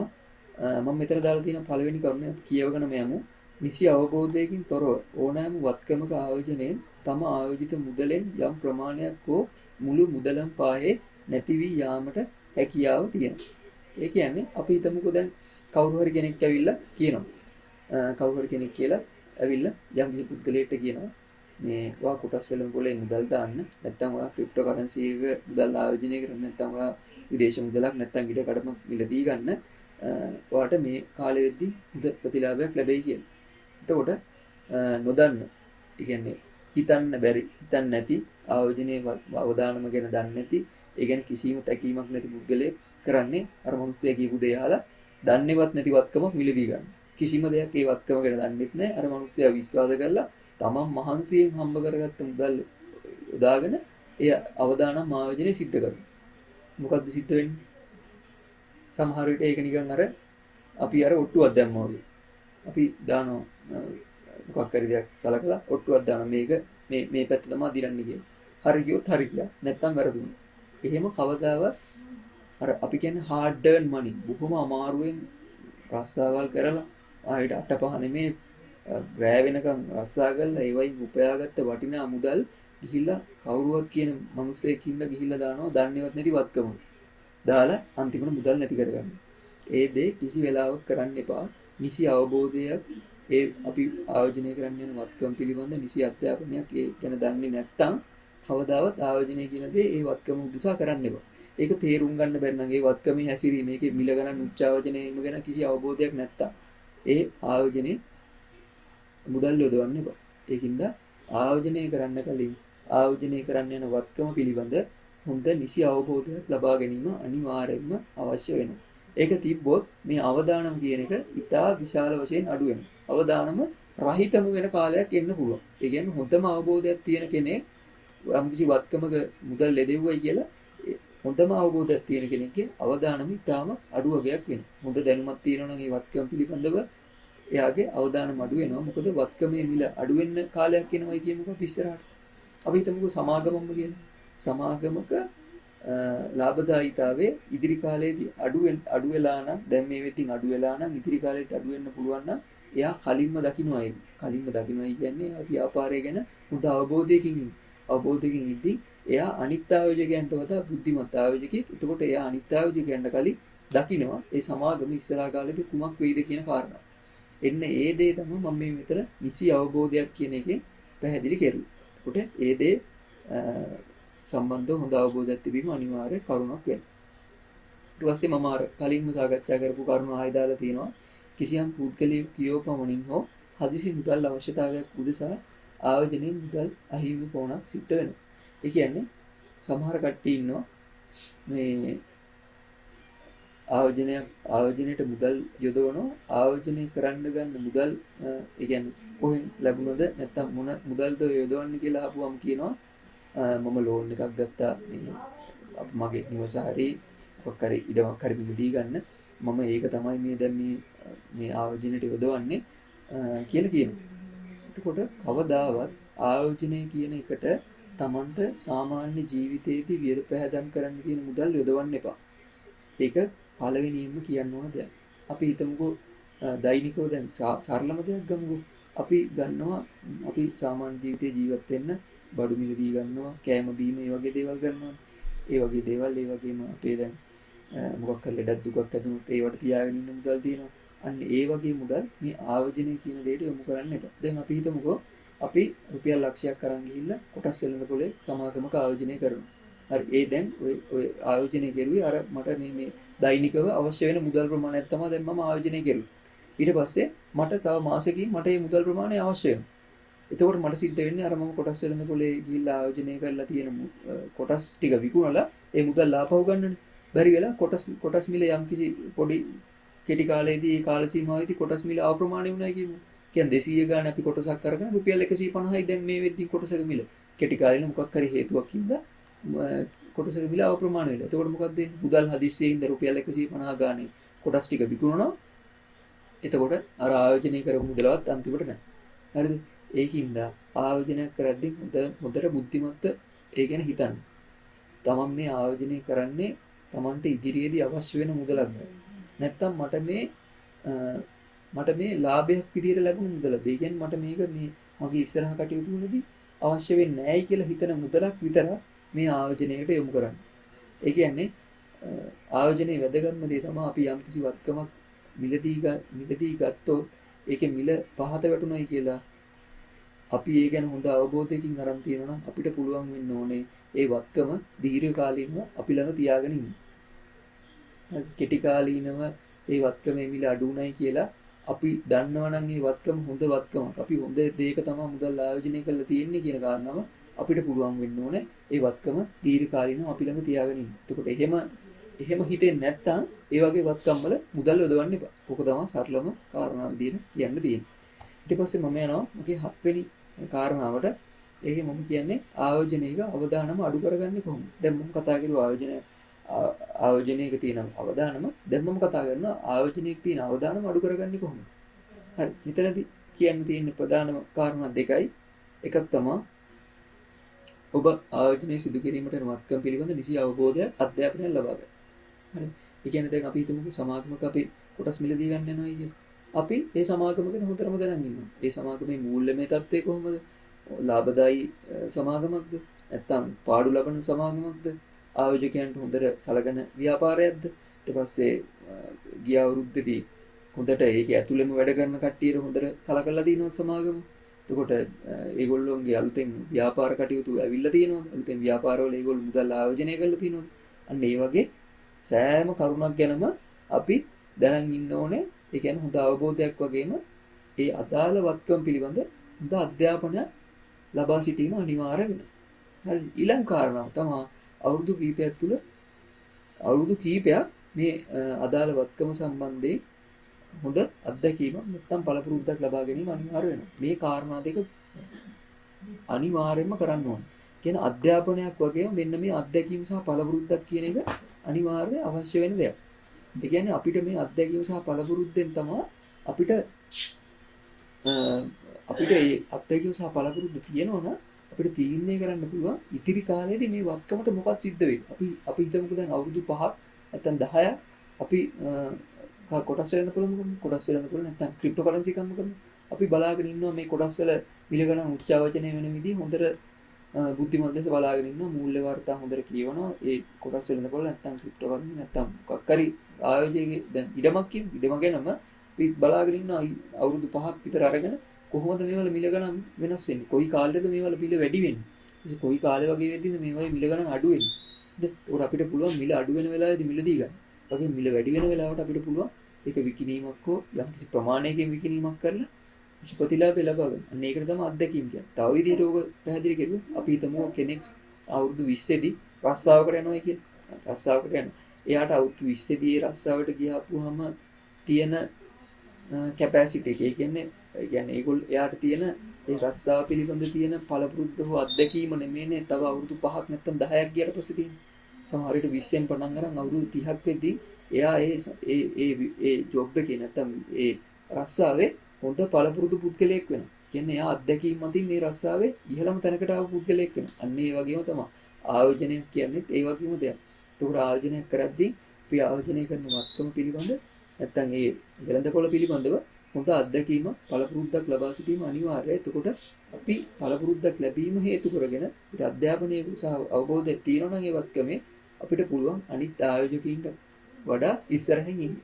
මම මෙතන දාලා තියෙන පළවෙනි කරුණ කියවගෙන යමු. නිසි අවබෝධයකින් තොරව ඕනෑම වත්කමක ආයෝජනයෙන් තම ආයෝජිත මුදලෙන් යම් ප්‍රමාණයක් හෝ මුළු මුදලම පාහේ නැති වී යාමට හැකියාව තියෙනවා. ඒ කියන්නේ අපි හිතමුකෝ දැන් කවුරු හරි කෙනෙක් ඇවිල්ලා කියනවා. කවුරු හරි කෙනෙක් කියලා ඇවිල්ලා යම් කිසි පුද්ගලයෙක්ට කියනවා මේ ඔයා කොටස් වලින් පොලේ මුදල් දාන්න නැත්නම් ඔයා ක්‍රිප්ටෝ කරන්සි එක මුදල් ආයෝජනය කරන්න නැත්නම් ඔයා විදේශ මුදලක් නැත්නම් ඊට කඩමක් මිලදී ගන්න ඔයාට මේ කාලෙ වෙද්දී හොඳ ප්‍රතිලාභයක් ලැබෙයි කියලා. එතකොට නොදන්න ඒ කියන්නේ හිතන්න නැති ආයෝජනයේ අවදානම ගැන දන්නේ නැති ඒ කියන්නේ කිසිම තැකීමක් නැති පුද්ගලයෙක් කරන්නේ අර මිනිස්සයා කියපු දේ අහලා දන්නේවත් නැති වත්කමක් මිලදී ගන්න. කිසිම දෙයක් ඒ වත්කම ගැන දන්නෙත් නැහැ. අර මිනිස්සයා විශ්වාස කරලා තමන් මහන්සියෙන් හම්බ කරගත්ත මුදල් උදාගෙන ඒ අවදානම් ආයෝජනය සිද්ධ කරනවා. මොකද්ද සිද්ධ වෙන්නේ? සමහර විට ඒක නිකන් අර අපි අර ඔට්ටුවක් දැම්මා වගේ. අපි දානවා මොකක් හරි දෙයක් සලකලා ඔට්ටුවක් දානවා මේක මේ පැත්ත තමයි දිරන්නේ කියලා. හරි ගියොත් හරි ගියා. නැත්තම් වැරදුනා. එහෙම කවදාවත් අර අපි කියන්නේ hard earned money බොහොම අමාරුවෙන් රස්සාවල් කරලා ආයෙත් අටපහ නෙමේ රෑ වෙනකන් රස්සා කරලා ඒ වයින් උපයාගත්ත වටිනා මුදල් ගිහිල්ලා කවුරුවක් කියන මිනිස්සෙක් ඉන්න ගිහිල්ලා දානවා දන්නේවත් නැති වත්කම. දාලා අන්තිමට මුදල් නැති කරගන්න. ඒ දේ කිසි වෙලාවක කරන්න එපා. නිසි අවබෝධයක් ඒ අපි ආයෝජනය කරන්න යන වත්කම් පිළිබඳ නිසි අධ්‍යාපනයක් ඒ ගැන දන්නේ නැත්නම් කවදාවත් ආයෝජනය කියන දේ ඒ වත්කම උදෙසා කරන්න එපා. ඒක තේරුම් ගන්න බැරි නම් ඒ වත්කමේ හැසිරීම ඒකේ මිල ගණන් උච්චාවචනයම ගැන කිසි අවබෝධයක් නැත්තම් ඒ ආයෝජනේ මුදල් යොදවන්න එපා. ඒකින්ද ආයෝජනය කරන්න කලින් ආයෝජනය කරන්න යන වත්කම පිළිබඳ හොඳ නිසි අවබෝධයක් ලබා ගැනීම අනිවාර්යයෙන්ම අවශ්‍ය වෙනවා. ඒක තිබ්බොත් මේ අවදානම් කියන එක ඉතා විශාල වශයෙන් අඩු වෙනවා. අවදානම රහිතම වෙන කාලයක් එන්න පුළුවන්. ඒ කියන්නේ හොඳම අවබෝධයක් තියෙන කෙනෙක් යම්කිසි වත්කමක මුදල් ලැබෙව්වයි කියලා හොඳම අවබෝධයක් තියෙන කෙනෙක්ගේ අවදානම ඉතාම අඩු වගයක් වෙනවා. හොඳ දැනුමක් තියෙනවා නම් ඒ වත්කම පිළිබඳව එයාගේ අවදානම අඩු වෙනවා. මොකද වත්කමේ මිල අඩු වෙන්න කාලයක් එනවයි කියමුකෝ ඉස්සරහට. අපි හිතමුකෝ සමාගමම කියන සමාගමක ලාභදායීතාවයේ ඉදිරි කාලයේදී අඩු වෙලා නම් දැන් මේ වෙතින් අඩු වෙලා නම් ඉදිරි කාලෙත් අඩු වෙන්න පුළුවන් නම් එයා කලින්ම දකින්නයි. කලින්ම දකින්නයි කියන්නේ ව්‍යාපාරය ගැන හොඳ අවබෝධයකින් ඉද්දී එයා අනිත් ආයෝජකයන්ට වඩා බුද්ධිමත් ආයෝජකයෙක්. එතකොට එයා අනිත් ආයෝජකයන්ට කලින් දකිනවා ඒ සමාගම ඉස්සරහා කාලෙදී කුමක් වෙයිද කියන කාරණා. එන්න ඒ දේ තමයි මම මේ මෙතන නිසි අවබෝධයක් කියන එකෙන් පැහැදිලි කරුවේ. එතකොට ඒ දේ සම්බන්ධව හොඳ අවබෝධයක් තිබීම අනිවාර්ය කරුණක් වෙනවා. ඊට පස්සේ මම අර කලින්ම සාකච්ඡා කරපු කරුණු ආයෙ දාලා තියෙනවා. කිසියම් පුද්ගලයෙකු කියෝ පමණින් හෝ හදිසි මුදල් අවශ්‍යතාවයක් උදෙසා ආයෝජනයේ මුදල් අහිමි වුණක් සිද්ධ වෙනවා. ඒ කියන්නේ සමහර කට්ටිය ඉන්නවා මේ ආයෝජනයට මුදල් යොදවනවා. ආයෝජනය කරන්න ගන්න මුදල් ඒ කියන්නේ කොහෙන් ලැබුණද නැත්නම් මොන මුදල්ද යොදවන්නේ කියලා අහපුවම කියනවා මම ලෝන් එකක් ගත්තා මේ මගේ නිවස හරි මොකක් හරි ඉඩමක් හරි මිලදී ගන්න මම ඒක තමයි මේ දැන් මේ ආයෝජනයට යොදවන්නේ කියලා කියනවා. එතකොට කවදාවත් ආයෝජනය කියන එකට Tamanට සාමාන්‍ය ජීවිතයේදී වියද පැහැදම් කරන්න තියෙන මුදල් යොදවන්න එපා. ඒක පළවෙනියෙන්ම කියන්න ඕන දෙයක්. අපි හිතමුකෝ දෛනිකව දැන් සරලම දෙයක් ගමුකෝ. අපි ගන්නවා අපි සාමාන්‍ය ජීවිතේ ජීවත් වෙන්න බඩු මිලදී ගන්නවා, කෑම බීම ඒ වගේ දේවල් ගන්නවා. ඒ වගේ දේවල් ඒ වගේම අපේ දැන් මොකක් හරි ලෙඩක් දුකක් ඇතිවුනොත් ඒවට තියාගෙන ඉන්න මුදල් තියෙනවා. අන්න ඒ වගේ මුදල් මේ ආයෝජනය කියන දෙයට යොමු කරන්න එපා. දැන් අපි හිතමුකෝ අපි රුපියල් ලක්ෂයක් අරන් ගිහිල්ලා කොටස් වෙළඳ පොලේ සමාගමක ආයෝජනය කරනවා. හරි ඒ දැන් ඔය ආයෝජනය කරුවේ අර මට මේ දෛනිකව අවශ්‍ය වෙන මුදල් ප්‍රමාණයක් තමයි දැන් මම ආයෝජනය කරුවේ. ඊට පස්සේ මට තව මාසෙකින් මට මේ මුදල් ප්‍රමාණය අවශ්‍ය වෙනවා. එතකොට මට සිද්ධ වෙන්නේ අර මම කොටස් වෙළඳ පොලේ ගිහිල්ලා ආයෝජනය කරලා තියෙන කොටස් ටික විකුණලා ඒ මුදල් ආපහු ගන්නනේ. බැරි වෙලා කොටස් මිල යම්කිසි පොඩි කෙටි කාලයේදී ඒ කාල සීමාවෙදී කොටස් මිල අප්‍රමාණය වුණා කියමු. කියන්නේ 200 ගාන අපි කොටසක් අරගෙන රුපියල් 150යි දැන් මේ වෙද්දී කොටසක මිල. කෙටි කාලෙන මොකක් හරි හේතුවක් හින්දා කොටසක මිල අප්‍රමාණ වෙලා. එතකොට මොකක්ද වෙන්නේ? මුදල් හදිස්සියේ ඉඳ රුපියල් 150 ගානේ කොටස් ටික විකුණනවා. එතකොට අර ආයෝජනය කරපු මුදලවත් අන්තිමට නැහැ. හරිද? ඒකින්ද ආයෝජනයක් කරද්දී හොඳට බුද්ධිමත්ව ඒ ගැන හිතන්න. තමන් මේ ආයෝජනය කරන්නේ තමන්ට ඉදිරියේදී අවශ්‍ය වෙන මුදලක්ද? නැත්නම් මට මේ ලාභයක් විදිහට ලැබුණු මුදලද? ඒ කියන්නේ මට මේක මේ මගේ ඉස්සරහ කටයුතු වලදී අවශ්‍ය වෙන්නේ නැහැයි කියලා හිතන මුදලක් විතරක් මේ ආයෝජනයකට යොමු කරන්න. ඒ කියන්නේ ආයෝජනයේ වැදගත්ම දේ තමයි අපි යම්කිසි වත්කමක් මිලදී ගත්තොත් ඒකේ මිල පහත වැටුණයි කියලා අපි ඒ ගැන හොඳ අවබෝධයකින් අරන් තියෙනවා නම් අපිට පුළුවන් වෙන්න ඕනේ ඒ වත්කම දීර්ඝ කාලීනව අපි ළඟ තියාගෙන ඉන්න. කෙටි කාලීනව ඒ වත්කමේ මිල අඩු උනායි කියලා අපි දන්නවා නම් ඒ වත්කම හොඳ වත්කමක්. අපි හොඳ දෙයක තමයි මුදල් ආයෝජනය කරලා තියෙන්නේ කියන කාරණාව අපිට පුළුවන් වෙන්න ඕනේ ඒ වත්කම දීර්ඝ කාලීනව අපි ළඟ තියාගෙන ඉන්න. එතකොට එහෙම හිතෙන්නේ නැත්නම් ඒ වගේ වත්කම් වල මුදල් යොදවන්න එපා. ඕක තමයි සරලම කාරණාව විදිහට කියන්න තියෙන්නේ. ඊට පස්සේ මම යනවා මගේ 7 වෙනි කාරණාවට. ඒකේ මම කියන්නේ ආයෝජනයක අවදානම අඩු කරගන්නේ කොහොමද? දැන් මම කතා කරුවා ආයෝජනයක තියෙන අවදානම. දැන් මම කතා කරනවා ආයෝජනයක තියෙන අවදානම අඩු කරගන්නේ කොහොමද? හරි. මෙතනදී කියන්න තියෙන ප්‍රධානම කාරණා දෙකයි. එකක් තමයි ඔබ ආයෝජනය සිදු කිරීමට වත්කම් පිළිබඳ නිසි අවබෝධයක් අධ්‍යාපනයක් ලබා ගන්න. හරි. ඒ කියන්නේ දැන් අපි හිතමුකෝ සමාගමක අපි කොටස් මිලදී ගන්න යනවා කියන්නේ. අපි මේ සමාගම ගැන හොඳටම දැනන් ඉන්නවා. ඒ සමාගමේ මූල්‍යමය තත්ත්වය කොහොමද? ලාභදායී සමාගමක්ද? නැත්නම් පාඩු ලබන සමාගමක්ද? ආයෝජකයන්ට හොඳට සලකන ව්‍යාපාරයක්ද? ඊට පස්සේ ගිය අවුරුද්දේදී හොඳට ඒක ඇතුළෙම වැඩ කරන කට්ටියට හොඳට සලකලා තියෙනවද සමාගම? එතකොට ඒගොල්ලෝගේ අලුතෙන් ව්‍යාපාර කටයුතු ඇවිල්ලා තියෙනවද? අලුතෙන් ව්‍යාපාරවල ඒගොල්ලෝ මුදල් ආයෝජනය කරලා තියෙනවද? අන්න ඒ වගේ සෑම කරුණක් ගැනම අපි දැනන් ඉන්න ඕනේ. ඒ කියන්නේ හොඳ අවබෝධයක් වගේම ඒ අදාළ වත්කම් පිළිබඳ හොඳ අධ්‍යාපනයක් ලබා සිටීම අනිවාර්ය වෙනවා. හරි. ඊළඟ කාරණාව තමයි අවුරුදු කීපයක් මේ අදාළ වත්කම සම්බන්ධයෙන් හොඳ අත්දැකීමක් නැත්නම් පළපුරුද්දක් ලබා ගැනීම අනිවාර්ය වෙනවා. මේ කාරණා දෙක අනිවාර්යයෙන්ම කරන්න ඕනේ. කියන්නේ අධ්‍යාපනයක් වගේම මෙන්න මේ අත්දැකීම සහ පළපුරුද්දක් කියන එක අනිවාර්ය අවශ්‍ය වෙන දෙයක්. ඒ කියන්නේ අපිට මේ අත්දැකීම සහ පළපුරුද්දෙන් තමයි අපිට මේ අත්දැකීම සහ පළපුරුද්ද තියෙනවනම් අපිට තීරණය කරන්න පුළුවන් ඉතිරි කාලේදී මේ වත්කමට මොකක්ද සිද්ධ වෙන්නේ. අපි හිතමුකෝ දැන් අවුරුදු 5ක් නැත්නම් 10ක් අපි කොටස් වෙනද පුළුවන් නැත්නම් ක්‍රිප්ටෝකරන්සි කම්ම කරනවා. අපි බලාගෙන ඉන්නවා මේ කොටස් වල මිල ගණන් උච්චාවචනය වෙන විදිහ හොඳට බුද්ධිමත් ලෙස බලාගෙන ඉන්නවා. මූල්‍ය වාර්තා හොඳට කියවනවා. ඒ කොටස් වෙනද පුළුවන් නැත්නම් ක්‍රිප්ටෝකරන්සි නැත්නම් මොකක් හරි ආයෝජකයේ දැන් ඉඩමක් ගැනම අපි බලාගෙන ඉන්නවා අවුරුදු 5ක් විතර අරගෙන කොහොමද මේවල මිල ගණන් වෙනස් වෙන්නේ? කොයි කාලෙද මේවල මිල වැඩි වෙන්නේ? ඉතින් කොයි කාලේ වගේ වෙද්දිද මේවල මිල ගණන් අඩු වෙන්නේ? ඒත් අපිට පුළුවන් මිල අඩු වෙන වෙලාවෙදී මිලදී ගන්න. වගේ මිල වැඩි වෙන වෙලාවට අපිට පුළුවන් ඒක විකිණීමක් හෝ යම්කිසි ප්‍රමාණයකින් විකිණීමක් කරලා ප්‍රතිලාභය ලබා ගන්න. අන්න ඒකට තමයි අත්දැකීම් කියන්නේ. තව විදිහට ඕක පැහැදිලි කරුවොත් අපි හිතමු කෙනෙක් අවුරුදු 20 දී රස්සාවකට යනවා කියලා. රස්සාවකට යනවා. එයාට අවුරුදු 20 දී රස්සාවට ගියාපුවාම තියෙන කැපැසිටි එක. ඒ කියන්නේ එයාට තියෙන ඒ රස්සාව පිළිබඳ තියෙන පළපුරුද්ද හෝ අත්දැකීම නෙමෙයිනේ තව අවුරුදු 5ක් නැත්නම් 10ක් ගියට පස්සේ තියෙන්නේ. සමහර විට 20න් පටන් ගන්න අවුරුදු 30ක් වෙද්දී එයා ඒ ජොබ් එකේ නැත්නම් ඒ රස්සාවේ හොඳ පළපුරුදු පුද්ගලයෙක් වෙනවා. කියන්නේ එයා අත්දැකීම් මතින් මේ රස්සාවේ ඉහළම තැනකට ආව පුද්ගලයෙක් වෙනවා. අන්න ඒ වගේම තමයි ආයෝජනයක් කියන්නේත් ඒ වගේම දෙයක්. ඒකට ආයෝජනයක් කරද්දී අපි ආයෝජනය කරන වත්කම පිළිබඳ නැත්නම් ඒ වෙළඳපොළ පිළිබඳව හොඳ අත්දැකීම පළපුරුද්දක් ලබා සිටීම අනිවාර්යයි. එතකොට අපි පළපුරුද්දක් ලැබීම හේතු කරගෙන අපිට අධ්‍යාපනයේ සහ අවබෝධයක් තියෙනවා නම් ඒ වත්කමේ අපිට පුළුවන් අනිත් ආයෝජකයින්ට වඩා ඉස්සරහින් ඉන්න.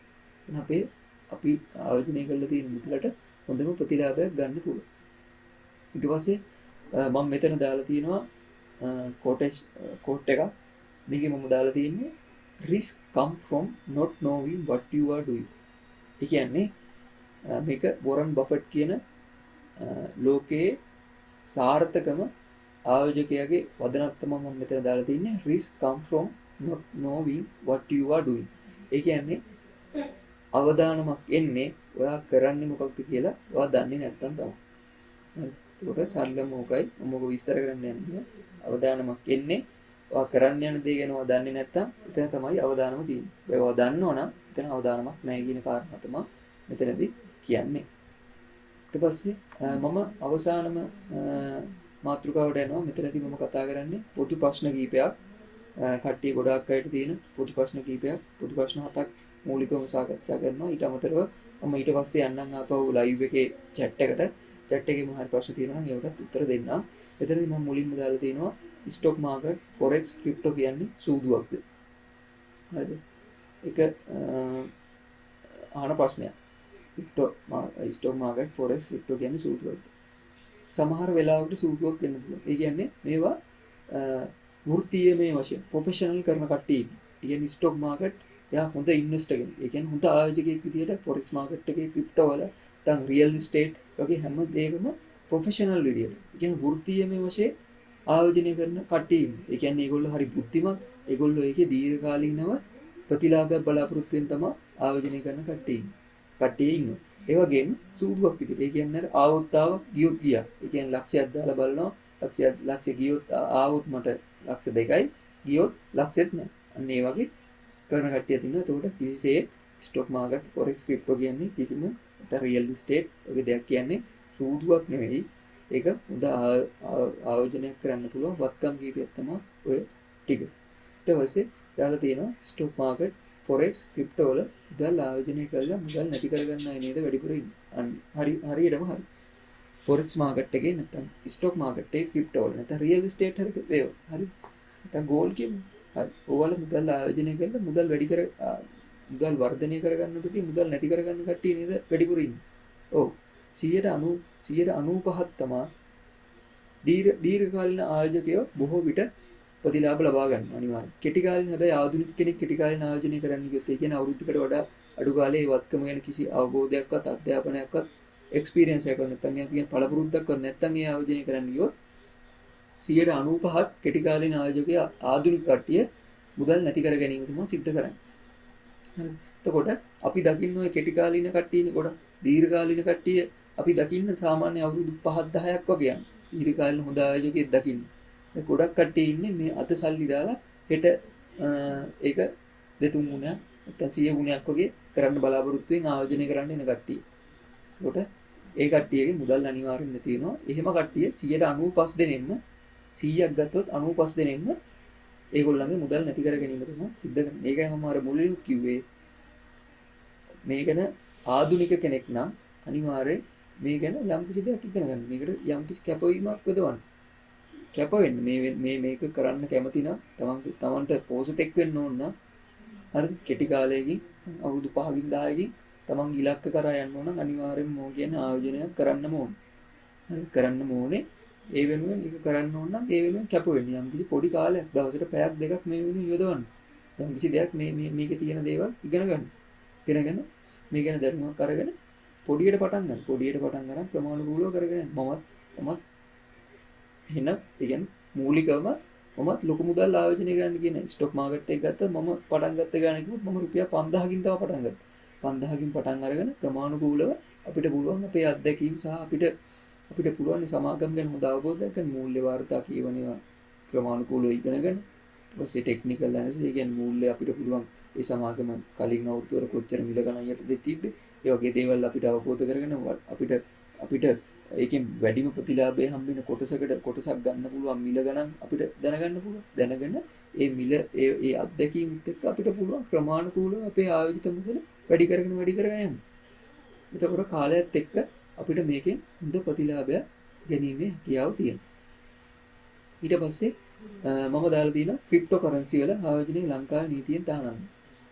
අපි ආයෝජනය කරලා තියෙන මුදලට හොඳම ප්‍රතිලාභයක් ගන්න පුළුවන්. ඊට පස්සේ මම මෙතන දාලා තියෙනවා quote එකක්. මේකේ මම දාලා තියෙන්නේ risk come from not knowing what you are doing. ඒ කියන්නේ මේක වොරන් බෆට් කියන ලෝකයේ සාර්ථකම ආයෝජකයාගේ වදනක් තමයි මම මෙතන දාලා තින්නේ risk come from not knowing what you are doing. ඒ කියන්නේ අවදානමක් එන්නේ ඔයා කරන්නේ මොකක්ද කියලා ඔයා දන්නේ නැත්තම් තමයි. හරි. ඒක සරලම මොකයි මම ඔක විස්තර කරන්න යන්නේ. අවදානමක් එන්නේ ඔයා කරන්න යන දේ ගැන ඔයා දන්නේ නැත්තම් එතන තමයි අවදානම තියෙන්නේ. ඔයා දන්නවනම් එතන අවදානමක් නැහැ කියන කාරණා තමයි මෙතනදී කියන්නේ. ඊට පස්සේ මම අවසානම මාතෘකාවට යනවා. මෙතනදී මම කතා කරන්නේ පොදු ප්‍රශ්න කීපයක්. කට්ටිය ගොඩාක් අයට තියෙන පොදු ප්‍රශ්න කීපයක්. පොදු ප්‍රශ්න 7ක් මූලිකවම සාකච්ඡා කරනවා. ඊට අමතරව මම ඊට පස්සේ යන්නම් ආපහු ලයිව් එකේ chat එකට. chat එකේ මොහරි ප්‍රශ්න තියෙනවා නම් ඒකට උත්තර දෙන්න. එතනදී මම මුලින්ම දාලා තියෙනවා ස්ටොක් මාකට්, forex, crypto කියන්නේ සූදුවක්ද? හරිද? ඒක අහන ප්‍රශ්නයක්. ස්ටොක් මාකට්, forex, crypto කියන්නේ සූදුවක්ද? සමහර වෙලාවට සූදුවක් වෙන්න පුළුවන්. ඒ කියන්නේ මේවා වෘත්තීයමය වශයෙන් ප්‍රොෆෙෂනල් කරන කට්ටිය. ඒ කියන්නේ ස්ටොක් මාකට් එයා හොඳ ඉන්වෙස්ටර් කෙනෙක්. ඒ කියන්නේ හොඳ ආයෝජකයෙක් විදියට forex මාකට් එකේ crypto වල නැත්නම් රියල් estate වගේ හැම දෙයකම ප්‍රොෆෙෂනල් විදියට. ඒ කියන්නේ වෘත්තීයමය වශයෙන් ආයෝජනය කරන කට්ටිය. ඒ කියන්නේ ඒගොල්ලෝ හරි බුද්ධිමත්. ඒගොල්ලෝ ඒකේ දීර්ඝකාලීනව ප්‍රතිලාභයක් බලාපොරොත්තු වෙන තමයි ආයෝජනය කරන කට්ටිය ඉන්නවා. ඒ වගේම සූදුවක් විදියට. ඒ කියන්නේ ආවොත්තාව ගියොත් ගියා. ඒ කියන්නේ ලක්ෂයක් දාලා බලනවා. ලක්ෂය ගියොත් ආවොත් මට ලක්ෂ 2යි ගියොත් ලක්ෂෙත් නැහැ. අන්න ඒ වගේ කරන කට්ටිය තියෙනවා. ඒකට කිසිසේත් ස්ටොක් මාකට්, forex, crypto කියන්නේ කිසිම රියල් estate වගේ දෙයක් කියන්නේ සූදුවක් නෙවෙයි. ඒක හොඳ ආයෝජනයක් කරන්න පුළුවන් වත්කම් කීපයක් තමයි ඔය ටික. ඊට පස්සේ දාලා තියෙනවා ස්ටොක් මාකට්, forex, crypto වල මුදල් ආයෝජනය කරලා මුදල් නැති කරගන්න අය නේද වැඩිපුර ඉන්නේ. හරියටම හරි. forex මාකට් එකේ නැත්නම් ස්ටොක් මාකට් එකේ crypto වල නැත්නම් රියල් estate හරි හරි. නැත්නම් gold කියමු. හරි. ඕවල මුදල් ආයෝජනය කරලා මුදල් වර්ධනය කරගන්න පිටි මුදල් නැති කරගන්න කට්ටිය නේද වැඩිපුර ඉන්නේ. ඔව්. 95% තමයි දීර්ඝකාලීන ආයෝජකයෝ බොහෝ විට ප්‍රතිලාභ ලබා ගන්න අනිවාර්යයෙන්. කෙටි කාලින හැබැයි ආධුනික කෙනෙක් කෙටි කාලින ආයෝජනය කරන්න ගියොත් ඒ කියන්නේ අවුරුද්දකට වඩා අඩු කාලේ වත්කම ගැන කිසි අවබෝධයක්වත් අධ්‍යාපනයක්වත් එක්ස්පීරියන්ස් එකක් නැත්නම් ඒ කියන්නේ පළපුරුද්දක්වත් නැත්නම් ඒ ආයෝජනය කරන්න ගියොත් 95%ක් කෙටි කාලින ආයෝජකයා ආධුනික කට්ටිය මුදල් නැති කර ගැනීම තමයි සිද්ධ කරන්නේ. හරි. එතකොට අපි දකින්න ඔය කෙටි කාලින කට්ටියනේ ගොඩක් දීර්ඝකාලීන කට්ටිය අපි දකින්න සාමාන්‍ය අවුරුදු 5ක් 10ක් වගේ යන. දීර්ඝකාලීන හොඳ ආයෝජකයෙක් දකින්න. දැන් ගොඩක් කට්ටිය ඉන්නේ මේ අත සල්ලි දාලා හෙට ඒක 2-3 ගුණයක් නැත්නම් 100 ගුණයක් වගේ කරන්න බලාපොරොත්තු වෙන ආයෝජනය කරන්න එන කට්ටිය. ඒකට ඒ කට්ටියගේ මුදල් අනිවාර්යෙන්ම තියෙනවා. එහෙම කට්ටිය 95 දෙනෙන්න 100ක් ගත්තොත් 95 දෙනෙන්න ඒගොල්ලන්ගේ මුදල් නැති කර ගැනීම තමයි සිද්ධ කරන්නේ. ඒකයි මම අර මුලින්ම කිව්වේ මේ ගැන ආධුනික කෙනෙක් නම් අනිවාර්යෙන් මේ ගැන යම්කිසි දෙයක් ඉගෙන ගන්න. මේකට යම්කිසි කැපවීමක් යොදවන්න. කැප වෙන්න මේක කරන්න කැමති නම් තමන්ට පොසිටිව් වෙන්න ඕන නම් හරිද? කෙටි කාලයකින් අවුරුදු 5කින් 10කින් තමන්ගේ ඉලක්ක කරා යන්න ඕන නම් අනිවාර්යෙන්ම මොන කියන ආයෝජනයක් කරන්නම ඕන. හරි කරන්නම ඕනේ. ඒ වෙනුවෙන් ඒක කරන්න ඕන නම් ඒ වෙනුවෙන් කැප වෙන්න. යම්කිසි පොඩි කාලයක් දවසට පැයක් දෙකක් මේ වෙනුවෙන් යොදවන්න. යම්කිසි දෙයක් මේකේ තියෙන දේවල් ඉගෙන ගන්න. ඉගෙනගෙන මේ ගැන දැනුමක් අරගෙන පොඩියට පටන් ගන්න. පොඩියට පටන් ගන්න ක්‍රමානුකූලව කරගෙන මමත් එහෙනම් ඒ කියන්නේ මූලිකවම මමත් ලොකු මුදල් ආයෝජනය කරන්න කියන ස්ටොක් මාකට් එක ගත්තා මම පටන් ගත්ත ගාන කිව්වොත් මම රුපියල් 5000කින් තමයි පටන් ගත්තා. 5000කින් පටන් අරගෙන ක්‍රමානුකූලව අපිට පුළුවන් අපේ අත්දැකීම් සහ අපිට පුළුවන් සමාගම් ගැන හොඳ අවබෝධයක් ගන්න මූල්‍ය වාර්තා කියවනවා ක්‍රමානුකූලව ඉගෙනගෙන ඊපස්සේ ටෙක්නිකල් ඇනලිසිස් ඒ කියන්නේ මූල්‍ය අපිට පුළුවන් ඒ සමාගම කලින් අවුරුදු වල කොච්චර මිල ගණන් යටතේ තිබ්බේ ඒ වගේ දේවල් අපිට අවබෝධ කරගෙන අපිට ඒකෙන් වැඩිම ප්‍රතිලාභය හම්බෙන කොටසක් ගන්න පුළුවන් මිල ගණන් අපිට දැනගන්න පුළුවන්. දැනගෙන ඒ මිල ඒ අත්දැකීම්ත් එක්ක අපිට පුළුවන් ක්‍රමානුකූලව අපේ ආයෝජිත මුදල වැඩි කරගෙන යන්න. එතකොට කාලයත් එක්ක අපිට මේකෙන් හොඳ ප්‍රතිලාභයක් ගැනීමේ හැකියාව තියෙනවා. ඊට පස්සේ මම දාලා තියෙනවා ක්‍රිප්ටෝ කරන්සි වල ආයෝජනයේ ලංකාවේ නීතියෙන් තහනම්.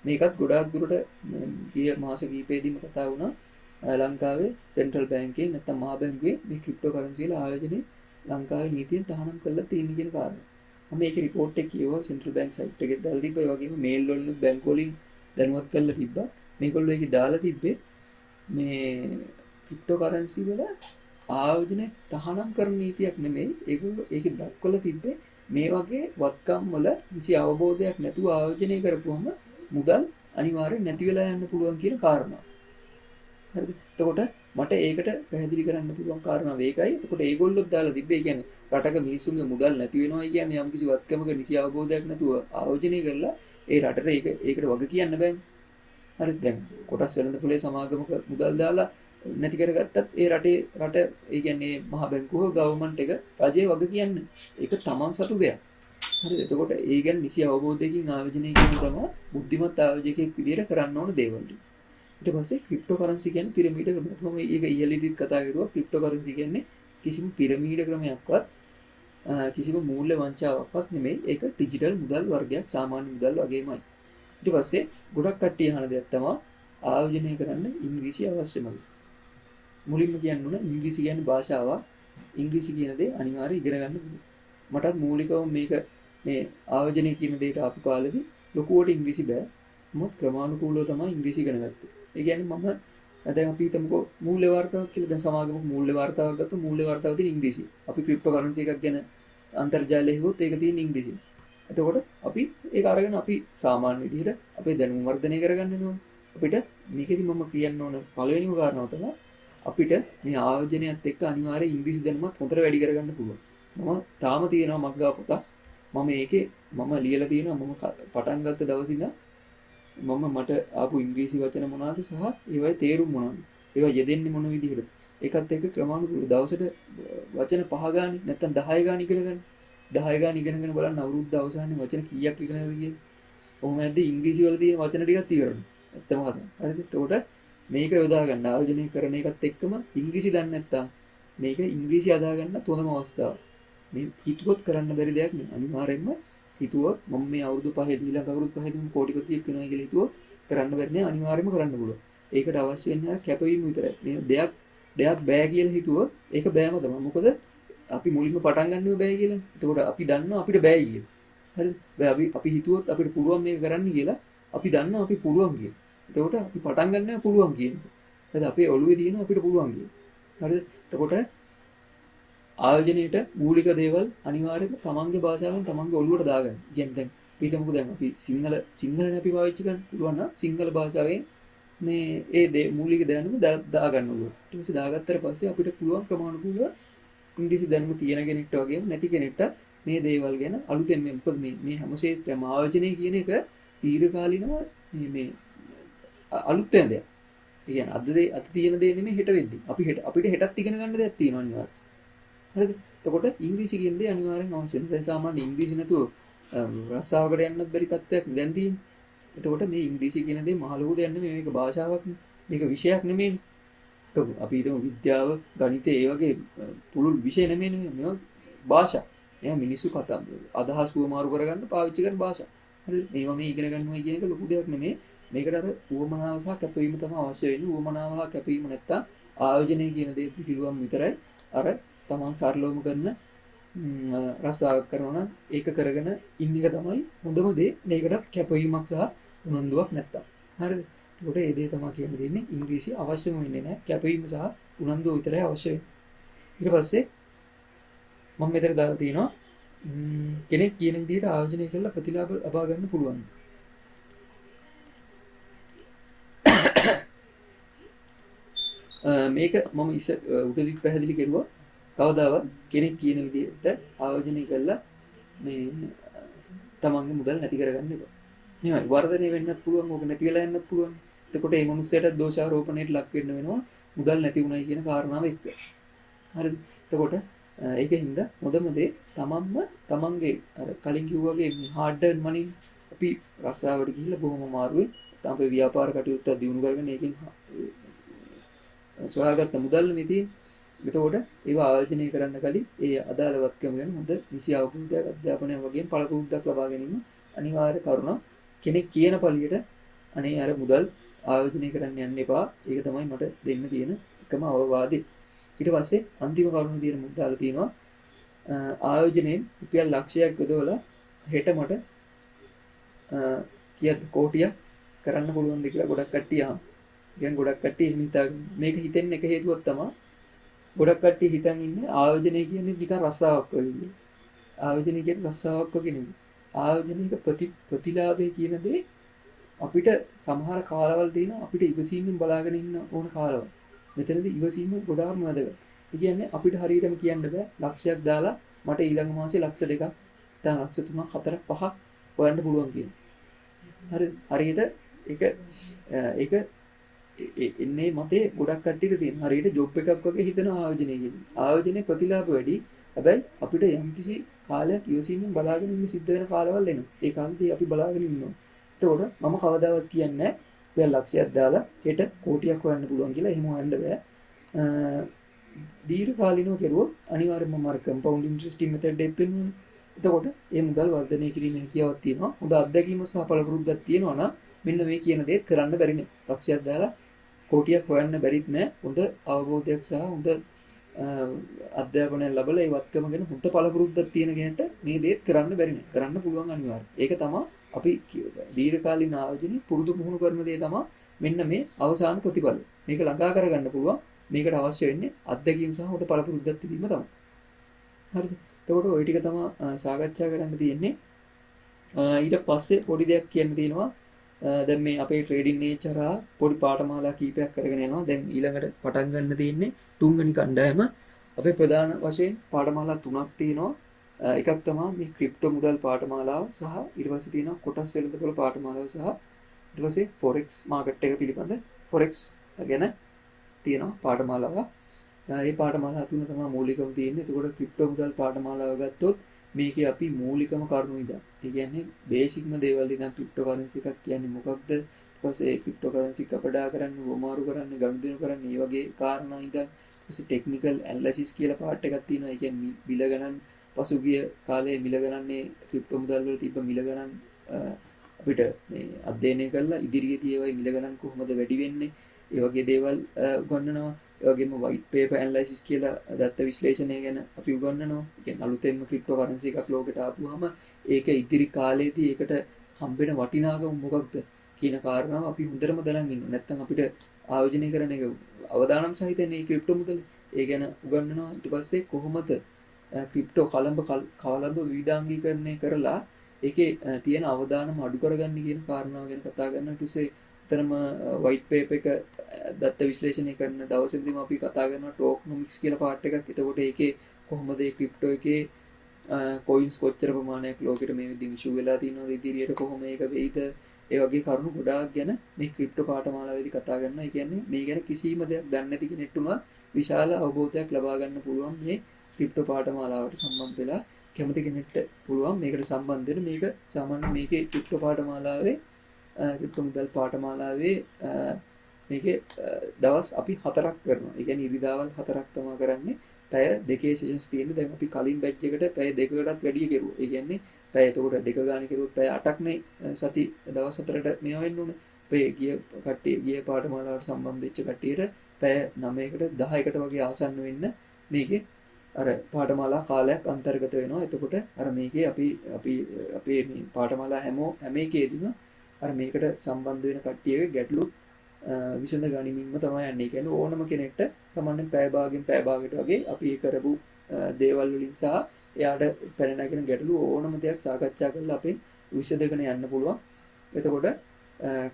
මේකත් ගොඩාක් දුරට ගිය මාස කිහිපෙදීම කතා වුණා. ලංකාවේ සෙන්ට්‍රල් බැංකුවේ නැත්නම් මහා බැංකුවේ මේ ක්‍රිප්ටෝ කරන්සි වල ආයෝජනයේ ලංකාවේ නීතියෙන් තහනම් කරලා තියෙන කියන කාරණා. මම මේකේ report එක කියවුවා සෙන්ට්‍රල් බැංක් සයිට් එකේ දාලා තිබ්බා. ඒ වගේම මේල් වලින් බැංකුව වලින් දැනුවත් කරලා තිබ්බා. මේගොල්ලෝ ඒකේ දාලා තිබ්බේ මේ ක්‍රිප්ටෝ කරන්සි වල ආයෝජනයේ තහනම් කරන නීතියක් නෙමෙයි. ඒගොල්ලෝ ඒකේ දක්වලා තිබ්බේ මේ වගේ වත්කම් වල කිසි අවබෝධයක් නැතුව ආයෝජනය කරපුවම මුදල් අනිවාර්යෙන් නැති වෙලා යන්න පුළුවන් කියන කාරණා. හරිද? එතකොට මට ඒකට පැහැදිලි කරන්න පුළුවන් කාරණාව ඒකයි. එතකොට ඒගොල්ලොත් දාලා තිබ්බේ කියන්නේ රටක මිනිස්සුන්ගේ මුදල් නැති වෙනවා කියන්නේ යම් කිසි වත්කමක නිසි අවබෝධයක් නැතුව ආයෝජනය කරලා ඒ රටට ඒකට වග කියන්න බෑනේ. හරිද? දැන් කොටස් වෙළඳපොලේ සමාගමක මුදල් දාලා නැති කරගත්තත් ඒ රට ඒ කියන්නේ මහා බැංකුව ගවර්න්මන්ට් එක රජයේ වග කියන්නේ. ඒක තමන් සතු දෙයක්. හරිද? එතකොට ඒ ගැන නිසි අවබෝධයකින් ආයෝජනය කිරීම තමයි බුද්ධිමත් ආයෝජකයෙක් විදිහට කරන්න ඕන දේවල්. ඊට පස්සේ ක්‍රිප්ටෝ කරන්සි කියන්නේ පිරමීඩ ක්‍රමයක්. මම ඒක ඉහළදීත් කතා කරුවා. ක්‍රිප්ටෝ කරන්සි කියන්නේ කිසිම පිරමීඩ ක්‍රමයක්වත් කිසිම මූල්‍ය වංචාවක්වත් නෙමෙයි. ඒක ඩිජිටල් මුදල් වර්ගයක්, සාමාන්‍ය මුදල් වගේමයි. ඊට පස්සේ ගොඩක් කට්ටිය අහන දෙයක් තමයි ආයෝජනය කරන්න ඉංග්‍රීසි අවශ්‍යමයි. මුලින්ම කියන්න ඕන ඉංග්‍රීසි කියන්නේ භාෂාවක්. ඉංග්‍රීසි කියන දේ අනිවාර්යයෙන් ඉගෙන ගන්න ඕනේ. මටත් මූලිකවම මේක මේ ආයෝජනය කියන දෙයට ආපු කාලෙදි ලොකුවට ඉංග්‍රීසි බෑ. මොකද ක්‍රමානුකූලව තමයි ඉංග්‍රීසි ඉගෙන ගත්තේ. ඒ කියන්නේ මම දැන් අපි හිතමුකෝ මූල්‍ය වාර්තාවක් කියලා. දැන් සමාගමක මූල්‍ය වාර්තාවක් ගත්තොත් මූල්‍ය වාර්තාව තියෙන ඉංග්‍රීසි. අපි ක්‍රිප්ටෝ කරන්සි එකක් ගැන අන්තර්ජාලයේ හිවොත් ඒක තියෙන ඉංග්‍රීසි. එතකොට අපි ඒක අරගෙන අපි සාමාන්‍ය විදිහට අපේ දැනුම වර්ධනය කරගන්න ඕනේ. අපිට මේකෙදි මම කියන්න ඕන පළවෙනිම කාරණාව තමයි අපිට මේ ආයෝජනයත් එක්ක අනිවාර්යයෙන් ඉංග්‍රීසි දැනුමත් හොඳට වැඩි කරගන්න පුළුවන්. මම තාම තියෙනවා මග්ගා පොතක්. මම ඒකේ මම ලියලා තියෙනවා මම පටන් ගත්ත දවසින් මට ආපු ඉංග්‍රීසි වචන මොනවාද සහ ඒවයි තේරුම් මොනවාද? ඒවා යෙදෙන්නේ මොන විදිහටද? ඒකත් එක්ක ක්‍රමානුකූලව දවසට වචන 5 ගානේ නැත්නම් 10 ගානේ ඉගෙන ගන්න. 10 ගානේ ඉගෙනගෙන බලන්න අවුරුද්ද අවසානයේ වචන කීයක් ඉගෙනගද කියලා. කොහොම නැද්ද ඉංග්‍රීසි වල තියෙන වචන ටිකක් ඉවරනවා. ඇත්තම හදන්න. හරිද? එතකොට මේක යොදා ගන්න ආයෝජනය කරන එකත් එක්කම ඉංග්‍රීසි දන්නේ නැත්තම් මේක ඉංග්‍රීසි අදා ගන්න හොඳම අවස්ථාව. මේ හිතුවොත් කරන්න බැරි දෙයක් නෙවෙයි. අනිවාර්යෙන්ම හිතුවොත් මම මේ අවුරුදු 5 ඊළඟ අවුරුදු 5 දී කෝටි කොටියක් වෙනවා කියලා හිතුවොත් කරන්න බැරි නෑ. අනිවාර්යෙන්ම කරන්න පුළුවන්. ඒකට අවශ්‍ය වෙන්නේ කැපවීම විතරයි. මේ දෙයක් බෑ කියලා හිතුවොත් ඒක බෑම තමයි. මොකද අපි මුලින්ම පටන් ගන්නව බෑ කියලා. එතකොට අපි දන්නවා අපිට බෑ කියලා. හරිද? අපි හිතුවොත් අපිට පුළුවන් මේක කරන්න කියලා අපි දන්නවා අපි පුළුවන් කියලා. එතකොට අපි පටන් ගන්න පුළුවන් කියන්නේ. හරිද? අපේ ඔළුවේ තියෙන අපිට පුළුවන් කියන්නේ. හරිද? එතකොට ආයෝජනයේට මූලික දේවල් අනිවාර්යයෙන්ම තමන්ගේ භාෂාවෙන් තමන්ගේ ඔළුවට දාගන්න. කියන්නේ දැන් පිටමුක දැන් අපි සිංහලනේ අපි පාවිච්චි කරන්න පුළුවන් නම් සිංහල භාෂාවෙන් මේ ඒ මූලික දැනුම දාගන්න ඕනේ. ඊට පස්සේ දාගත්තට පස්සේ අපිට පුළුවන් ක්‍රමානුකූලව ඉංග්‍රීසි දැනුම තියෙන කෙනෙක්ට වගේම නැති කෙනෙක්ට මේ දේවල් ගැන අලුතෙන් මොකද මේ හැම ශේත්‍රයම ආයෝජනය කියන එක දීර්ඝකාලීනව මේ අලුත් වෙන දෙයක්. ඒ කියන්නේ අද තියෙන දේ නෙමෙයි හෙට වෙද්දි. අපිට හෙටත් ඉගෙන ගන්න දෙයක් තියෙනවා අනිවාර්යයෙන්. හරිද? එතකොට ඉංග්‍රීසි කියන දේ අනිවාර්යෙන් අවශ්‍යයි. දැන් සාමාන්‍ය ඉංග්‍රීසි නැතුව රස්සාවකට යන්නත් බැරි තත්ත්වයක් දැන් තියෙනවා. එතකොට මේ ඉංග්‍රීසි කියන දේ මහ ලොකු දෙයක් නෙමෙයි. මේක භාෂාවක් නෙමෙයි. මේක විෂයක් නෙමෙයි. අපි හිතමු විද්‍යාව, ගණිතය ඒ වගේ පුළුල් විෂය නෙමෙයි. මේවා භාෂා. එයා මිනිස්සු කතා අදහස් වමාරු කරගන්න පාවිච්චි කරන භාෂා. හරිද? මේවා මේ ඉගෙන ගන්නවා කියන එක ලොකු දෙයක් නෙමෙයි. මේකට අර උවමනාව සහ කැපවීම තමයි අවශ්‍ය වෙන්නේ. උවමනාව සහ කැපවීම නැත්තම් ආයෝජනය කියන දේ පිළිගුවම් විතරයි. අර තමන් සරලවම කරන රසාවක් කරනවා නම් ඒක කරගෙන ඉන්න එක තමයි හොඳම දේ. මේකට කැපවීමක් සහ උනන්දුවක් නැත්තම්. හරිද? එතකොට ඒ දේ තමයි කියන්න දෙන්නේ ඉංග්‍රීසි අවශ්‍යම වෙන්නේ නැහැ. කැපවීම සහ උනන්දුව විතරයි අවශ්‍ය වෙන්නේ. ඊට පස්සේ මම මෙතන දාලා තියෙනවා කෙනෙක් කියන විදිහට ආයෝජනය කරලා ප්‍රතිලාභ ලබා ගන්න පුළුවන්. මේක මම උඩදී පැහැදිලි කරුවා. කවදාවත් කෙනෙක් කියන විදිහට ආයෝජනය කරලා මේ තමන්ගේ මුදල් නැති කරගන්න එපා. මෙහෙමයි වර්ධනය වෙන්නත් පුළුවන්, ඕක නැති වෙලා යන්නත් පුළුවන්. එතකොට මේ මිනිස්සයාට දෝෂාරෝපණයට ලක් වෙන්න වෙනවා මුදල් නැති වුණයි කියන කාරණාව එක්ක. හරිද? එතකොට ඒකින්ද මොදම දේ තමන්ගේ අර කලින් කිව්වා වගේ මේ hard earned money අපි රස්සාවට ගිහිල්ලා බොහොම අමාරුවෙන් අපේ ව්‍යාපාර කටයුත්ත දියුණු කරගෙන ඒකෙන් සොයාගත්ත මුදල් නෙති. එතකොට ඒවා ආයෝජනය කරන්න කලින් ඒ අදාළවත්කම ගැන හොඳ නිසි අවබෝධයක් අධ්‍යාපනය වගේ පළපුරුද්දක් ලබා ගැනීම අනිවාර්ය කරුණක්. කෙනෙක් කියන පළියට අනේ අර මුදල් ආයෝජනය කරන්න යන්න එපා. ඒක තමයි මට දෙන්න තියෙන එකම අවවාදය. ඊට පස්සේ අන්තිම කරුණ තියෙන මුද්දාලා තියෙනවා ආයෝජනයෙන් රුපියල් ලක්ෂයක් යොදවලා හෙට මට කීයද කෝටියක් කරන්න පුළුවන්ද කියලා ගොඩක් කට්ටිය අහනවා. දැන් ගොඩක් කට්ටිය එහෙම හිතාගෙන මේක හිතෙන්න එක හේතුවක් තමයි ගොඩක් කට්ටිය හිතන් ඉන්නේ ආයෝජනය කියන්නේ නිකන් රස්සාවක් වගේ. ආයෝජනය කියන්නේ රස්සාවක් වගේ නෙමෙයි. ආයෝජනයක ප්‍රතිලාභය කියන දේ අපිට සමහර කාලවල තියෙන අපිට ඉවසීමෙන් බලාගෙන ඉන්න ඕන කාලවල. මෙතනදී ඉවසීම ගොඩාක්ම වැදගත්. ඒ කියන්නේ අපිට හරියටම කියන්න බෑ ලක්ෂයක් දාලා මට ඊළඟ මාසේ ලක්ෂ 2ක් දැන් ලක්ෂ 3ක් 4ක් 5ක් හොයන්න පුළුවන් කියන. හරියට ඒක එන්නේ මතේ ගොඩක් කට්ටියට තියෙන. හරියට ජොබ් එකක් වගේ හිතන ආයෝජනය කියන්නේ. ආයෝජනයේ ප්‍රතිලාභ වැඩි. හැබැයි අපිට යම්කිසි කාලයක් ඉවසීමෙන් බලාගෙන ඉන්න සිද්ධ වෙන කාලවල් එනවා. ඒ කාලෙදී අපි බලාගෙන ඉන්නවා. එතකොට මම කවදාවත් කියන්නේ නැහැ ලක්ෂයක් දාලා හෙට කෝටියක් හොයන්න පුළුවන් කියලා. එහෙම හොයන්න බෑ. දීර්ඝ කාලිනව කෙරුවොත් අනිවාර්යයෙන්ම මාර කම්පවුන්ඩ් ඉන්ට්‍රස්ටිං මෙතඩ් එක පෙන්වන්නේ. එතකොට මේ මුදල් වර්ධනය කිරීමේ හැකියාවක් තියෙනවා. හොඳ අත්දැකීම සහ පළපුරුද්දක් තියෙනවා නම් මෙන්න මේ කියන දේ කරන්න බැරි නේ. ලක්ෂයක් දාලා කෝටියක් හොයන්න බැරිත් නෑ. හොඳ අවබෝධයක් සහ හොඳ අධ්‍යාපනයක් ලැබලා ඒ වත්කම ගැන හොඳ පළපුරුද්දක් තියෙන කෙනෙක්ට මේ දේත් කරන්න බැරි නෑ. කරන්න පුළුවන් අනිවාර්යයෙන්. ඒක තමයි අපි දීර්ඝකාලීන ආයෝජනයේ පුරුදු පුහුණු කරන දේ තමයි මෙන්න මේ අවසාන ප්‍රතිඵල. මේක ළඟා කරගන්න පුළුවන්. මේකට අවශ්‍ය වෙන්නේ අත්දැකීම් සහ හොඳ පළපුරුද්දක් තිබීම තමයි. හරිද? එතකොට ওই ටික තමයි සාකච්ඡා කරන්න තියෙන්නේ. ඊට පස්සේ පොඩි දෙයක් කියන්න තියෙනවා. දැන් මේ අපේ ට්‍රේඩින් නේචරා පොඩි පාඨමාලා කීපයක් කරගෙන යනවා. දැන් ඊළඟට පටන් ගන්න තියෙන්නේ තුන්වෙනි කණ්ඩායම. අපේ ප්‍රධාන වශයෙන් පාඨමාලා තුනක් තියෙනවා. එකක් තමයි මේ ක්‍රිප්ටෝ මුදල් පාඨමාලාව සහ ඊට පස්සේ තියෙනවා කොටස් වෙළඳපොළ පාඨමාලාව සහ ඊට පස්සේ ෆොරෙක්ස් මාකට් එක පිළිබඳ ෆොරෙක්ස් ගැන තියෙනවා පාඨමාලාව. මේ පාඨමාලා තුන තමයි මූලිකව තියෙන්නේ. එතකොට ක්‍රිප්ටෝ මුදල් පාඨමාලාව ගත්තොත් මේකේ අපි මූලිකම කරුණු ඉදන්. ඒ කියන්නේ බේසික්ම දේවල් ඉදන් ක්‍රිප්ටෝ කරන්සි එකක් කියන්නේ මොකක්ද? ඊට පස්සේ ක්‍රිප්ටෝ කරන්සි කපඩා කරන්න, වමාරු කරන්න, ගනුදෙනු කරන්න, මේ වගේ කාරණා ඉදන්. ඊට පස්සේ ටෙක්නිකල් ඇනලිසිස් කියලා පාර්ට් එකක් තියෙනවා. ඒ කියන්නේ මිල ගණන් පසුගිය කාලේ මිල ගණන්නේ ක්‍රිප්ටෝ මුදල් වල තිබ්බ මිල ගණන් අපිට මේ අධ්‍යයනය කරලා ඉදිරියේදී ඒවයි මිල ගණන් කොහොමද වැඩි වෙන්නේ? ඒ වගේ දේවල් උගන්වනවා. ඒ වගේම white paper analysis කියලා දත්ත විශ්ලේෂණය ගැන අපි උගන්වනවා. ඒ කියන්නේ අලුතෙන්ම ක්‍රිප්ටෝ කරන්සි එකක් ලෝකෙට ආපුවාම ඒක ඉදිරි කාලේදී ඒකට හම්බෙන වටිනාකම මොකක්ද කියන කාරණාව අපි හොඳටම දැනගෙන ඉන්න. නැත්නම් අපිට ආයෝජනය කරන එක අවදානම් සහිතනේ මේ ක්‍රිප්ටෝ මුදල. ඒ ගැන උගන්වනවා. ඊට පස්සේ කොහොමද ක්‍රිප්ටෝ කලඹ විවිධාංගීකරණය කරලා ඒකේ තියෙන අවදානම අඩු කරගන්න කියන කාරණාව ගැන කතා කරනවා. ඊට පස්සේ එතනම white paper එක දත්ත විශ්ලේෂණය කරන දවසේදීම අපි කතා කරනවා ටෝකනොමික්ස් කියලා පාර්ට් එකක්. එතකොට ඒකේ කොහොමද මේ ක්‍රිප්ටෝ එකේ කොයින්ස් කොච්චර ප්‍රමාණයක් ලෝකෙට මේ විදිහින් ඉෂුව වෙලා තියෙනවද, ඉදිරියට කොහොම මේක වෙයිද, ඒ වගේ කරුණු ගොඩාක් ගැන මේ ක්‍රිප්ටෝ පාඨමාලාවේදී කතා කරනවා. ඒ කියන්නේ මේ ගැන කිසිම දෙයක් දන්නේ නැති කෙනෙක්ට උනත් විශාල අවබෝධයක් ලබා ගන්න පුළුවන් මේ ක්‍රිප්ටෝ පාඨමාලාවට සම්බන්ධ වෙලා කැමති කෙනෙක්ට පුළුවන් මේකට සම්බන්ධ වෙන්න. මේක සාමාන්‍ය මේකේ ක්‍රිප්ටෝ පාඨමාලාවේ ක්‍රිප්ටෝ මුදල් පාඨමාලාවේ මේකේ දවස් අපි 4ක් කරනවා. ඒ කියන්නේ ඉරිදාවල් 4ක් තමයි කරන්නේ. පැය 2 සෙෂන්ස් තියෙනවා. දැන් අපි කලින් බැච් එකට පැය 2කටත් වැඩිය කෙරුවා. ඒ කියන්නේ පැය එතකොට 2 ගානේ කෙරුවොත් පැය 8ක් නේ සති දවස් 4ට මේවා වෙන්න ඕනේ. අපේ ගිය පාඨමාලාවට සම්බන්ධ වෙච්ච කට්ටියට පැය 9කට 10කට වගේ ආසන්න වෙන්න මේකේ අර පාඨමාලා කාලයක් අන්තර්ගත වෙනවා. එතකොට අර මේකේ අපි අපේ මේ පාඨමාලා හැම එකේදීම අර මේකට සම්බන්ධ වෙන කට්ටියගේ ගැටලු විසඳ ගනිමින්ම තමයි යන්නේ. කියන්නේ ඕනම කෙනෙක්ට සාමාන්‍යයෙන් පැය භාගයට වගේ අපි ඒ කරපු දේවල් වලින් සහ එයාට පැන නැගෙන ගැටලු ඕනම දෙයක් සාකච්ඡා කරලා අපේ විසඳගෙන යන්න පුළුවන්. එතකොට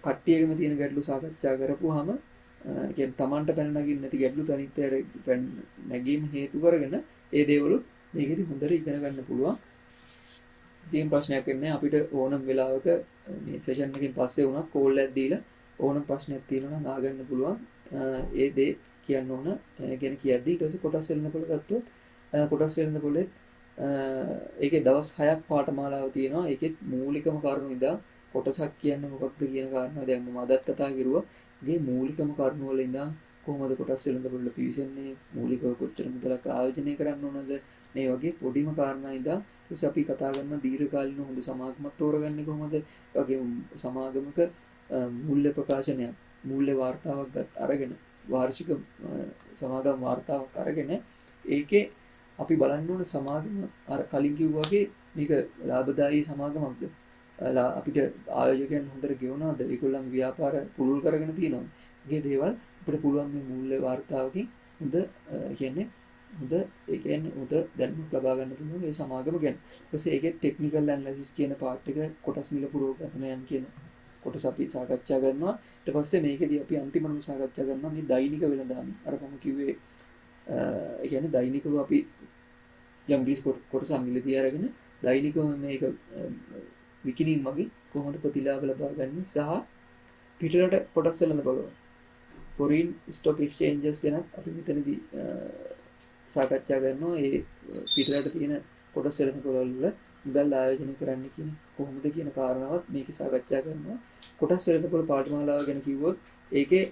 කට්ටියකම තියෙන ගැටලු සාකච්ඡා කරපුවාම කියන්නේ Tamanට පැන නගින්න නැති ගැටලු තනිත් නැගීම හේතු කරගෙන ඒ දේවලු මේකෙදි හොඳට ඉගෙන ගන්න පුළුවන්. කිසිම ප්‍රශ්නයක් වෙන්නේ අපිට ඕනම වෙලාවක මේ සෙෂන් එකකින් පස්සේ වුණත් කෝල් එකක් දීලා ඕනම ප්‍රශ්නයක් තියෙනවා නම් අහගන්න පුළුවන්. ඒ දේ කියන්න ඕන කියන කියද්දි ඊට පස්සේ කොටස් වෙනකොට ගත්තොත් කොටස් වෙනකොට ඒකේ දවස් 6ක් පාඨමාලාව තියෙනවා. ඒකෙත් මූලිකම කරුණු ඉඳන් කොටසක් කියන්නේ මොකක්ද කියන කාරණා දැන් මම අදත් කතා කරුවා. ගේ මූලිකම කරුණු වල ඉඳන් කොහොමද කොටස් වෙනකොට පිවිසෙන්නේ, මූලිකව කොච්චර මුදලක් ආයෝජනය කරන්න ඕනද, මේ වගේ පොඩිම කාරණා ඉඳන් ඊට අපි කතා කරන දීර්ඝකාලීන හොඳ සමාගමක් තෝරගන්නේ කොහොමද? ඒ වගේ සමාගමක මූල්‍ය ප්‍රකාශනයක්, මූල්‍ය වාර්තාවක් අරගෙන වාර්ෂික සමාගම් වාර්තාවක් අරගෙන ඒකේ අපි බලන්න ඕන සමාගම අර කලින් කිව්වා වගේ මේක ලාභදායී සමාගමක්ද? අපිට ආයෝජකයන් හොඳට ගෙවනවද? ඒගොල්ලන්ගේ ව්‍යාපාර පුළුල් කරගෙන තියෙනවද? මේ දේවල් අපිට පුළුවන් මේ මූල්‍ය වාර්තාවකින් හොඳ කියන්නේ හොඳ ඒ කියන්නේ හොඳ දැනුමක් ලබා ගන්න පුළුවන් ඒ සමාගම ගැන. ඊට පස්සේ ඒකේ ටෙක්නිකල් ඇනලිසිස් කියන පාර්ට් එක කොටස් මිල පුරෝගතනයන් කියන කොටස අපි සාකච්ඡා කරනවා. ඊට පස්සේ මේකෙදී අපි අන්තිමටම සාකච්ඡා කරනවා මේ දෛනික වෙළඳාම. අර මම කිව්වේ ඒ කියන්නේ දෛනිකව අපි යම් කිසි කොටසක් මිලදී අරගෙන දෛනිකව මේක විකිණීම් වගේ කොහොමද ප්‍රතිලාභ ලබා ගන්න සහ පිටරට කොටස් වෙනද බලන්න. foreign stock exchanges ගැන අපි මෙතනදී සාකච්ඡා කරනවා. ඒ පිටරට තියෙන කොටස් වෙන පොළවල් වල මුදල් ආයෝජනය කරන්න කියන කොහොමද කියන කාරණාවත් මේකේ සාකච්ඡා කරනවා. කොටස් වෙනකොට පාඨමාලාව ගැන කිව්වොත් ඒකේ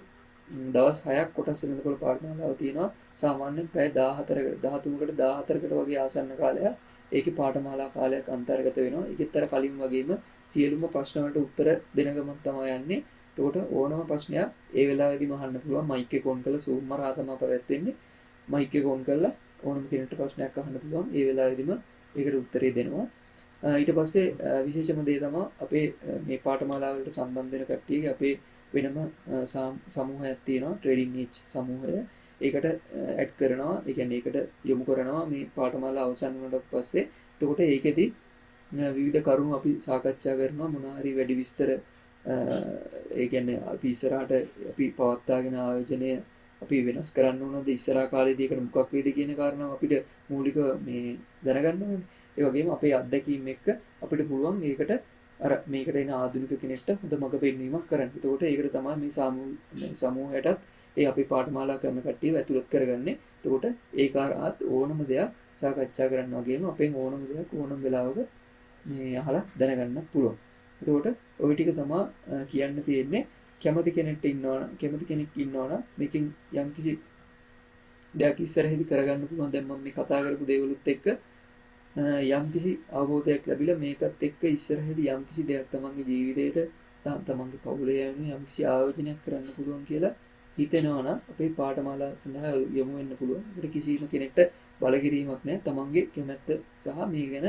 දවස් 6ක් කොටස් වෙනකොට පාඨමාලාව තියෙනවා. සාමාන්‍යයෙන් පැය 14කට 13කට 14කට වගේ ආසන්න කාලයක් ඒකේ පාඨමාලා කාලයක් අන්තර්ගත වෙනවා. ඒකෙත් අර කලින් වගේම සියලුම ප්‍රශ්න වලට උත්තර දෙන ගමන් තමයි යන්නේ. එතකොට ඕනම ප්‍රශ්නයක් ඒ වෙලාවෙදිම අහන්න පුළුවන්. මයික් එක ඔන් කරලා Zoom මරා තමයි පැවැත්වෙන්නේ. මයික් එක ඔන් කරලා ඕනම කෙනෙක්ට ප්‍රශ්නයක් අහන්න පුළුවන්. ඒ වෙලාවෙදිම ඒකට උත්තරේ දෙනවා. ඊට පස්සේ විශේෂම දේ තමයි අපේ මේ පාඨමාලාවලට සම්බන්ධ වෙන කට්ටියගේ අපේ වෙනම සමූහයක් තියෙනවා, ට්‍රේඩින් එජ් සමූහය. ඒකට ඇඩ් කරනවා. ඒ කියන්නේ ඒකට යොමු කරනවා මේ පාඨමාලා අවසන් වුණාට පස්සේ. එතකොට ඒකෙදි විවිධ කරුණු අපි සාකච්ඡා කරනවා. මොන හරි වැඩි විස්තර ඒ කියන්නේ අපි ඉස්සරහට අපි පවත්වාගෙන ආයෝජනය අපි වෙනස් කරන්න ඕනද, ඉස්සරහා කාලේදී ඒකට මොකක් වේද කියන කාරණාව අපිට මූලික මේ දැනගන්න ඕනේ. ඒ වගේම අපේ අත්දැකීම් එක්ක අපිට පුළුවන් ඒකට අර මේකට එන ආධුනික කෙනෙක්ට හොඳ මඟ පෙන්වීමක් කරන්න. ඒකට ඒකට තමයි මේ සමූහයටත් ඒ අපේ පාඨමාලා කරන කට්ටියව ඇතුළත් කරගන්නේ. ඒකට ඒකාරාත් ඕනම දෙයක් සාකච්ඡා කරන්න වගේම අපෙන් ඕනම දෙයක් ඕනම වෙලාවක මේ අහලා දැනගන්න පුළුවන්. ඒකට ওই ටික තමයි කියන්න තියෙන්නේ. කැමති කෙනෙක් ඉන්නවනම් මේකෙන් යම්කිසි දෙයක් ඉස්සරහදී කරගන්න පුළුවන්. දැන් මම මේ කතා කරපු දේවලුත් එක්ක යම්කිසි අවබෝධයක් ලැබිලා මේකත් එක්ක ඉස්සරහදී යම්කිසි දෙයක් තමන්ගේ ජීවිතේට තමන්ගේ පවුලේ යන්නේ යම්කිසි ආයෝජනයක් කරන්න පුළුවන් කියලා හිතෙනවා නම් අපේ පාඨමාලා සඳහා යොමු වෙන්න පුළුවන්. ඒකට කිසිම කෙනෙක්ට බලකිරීමක් නැහැ. තමන්ගේ කැමැත්ත සහ මේ ගැන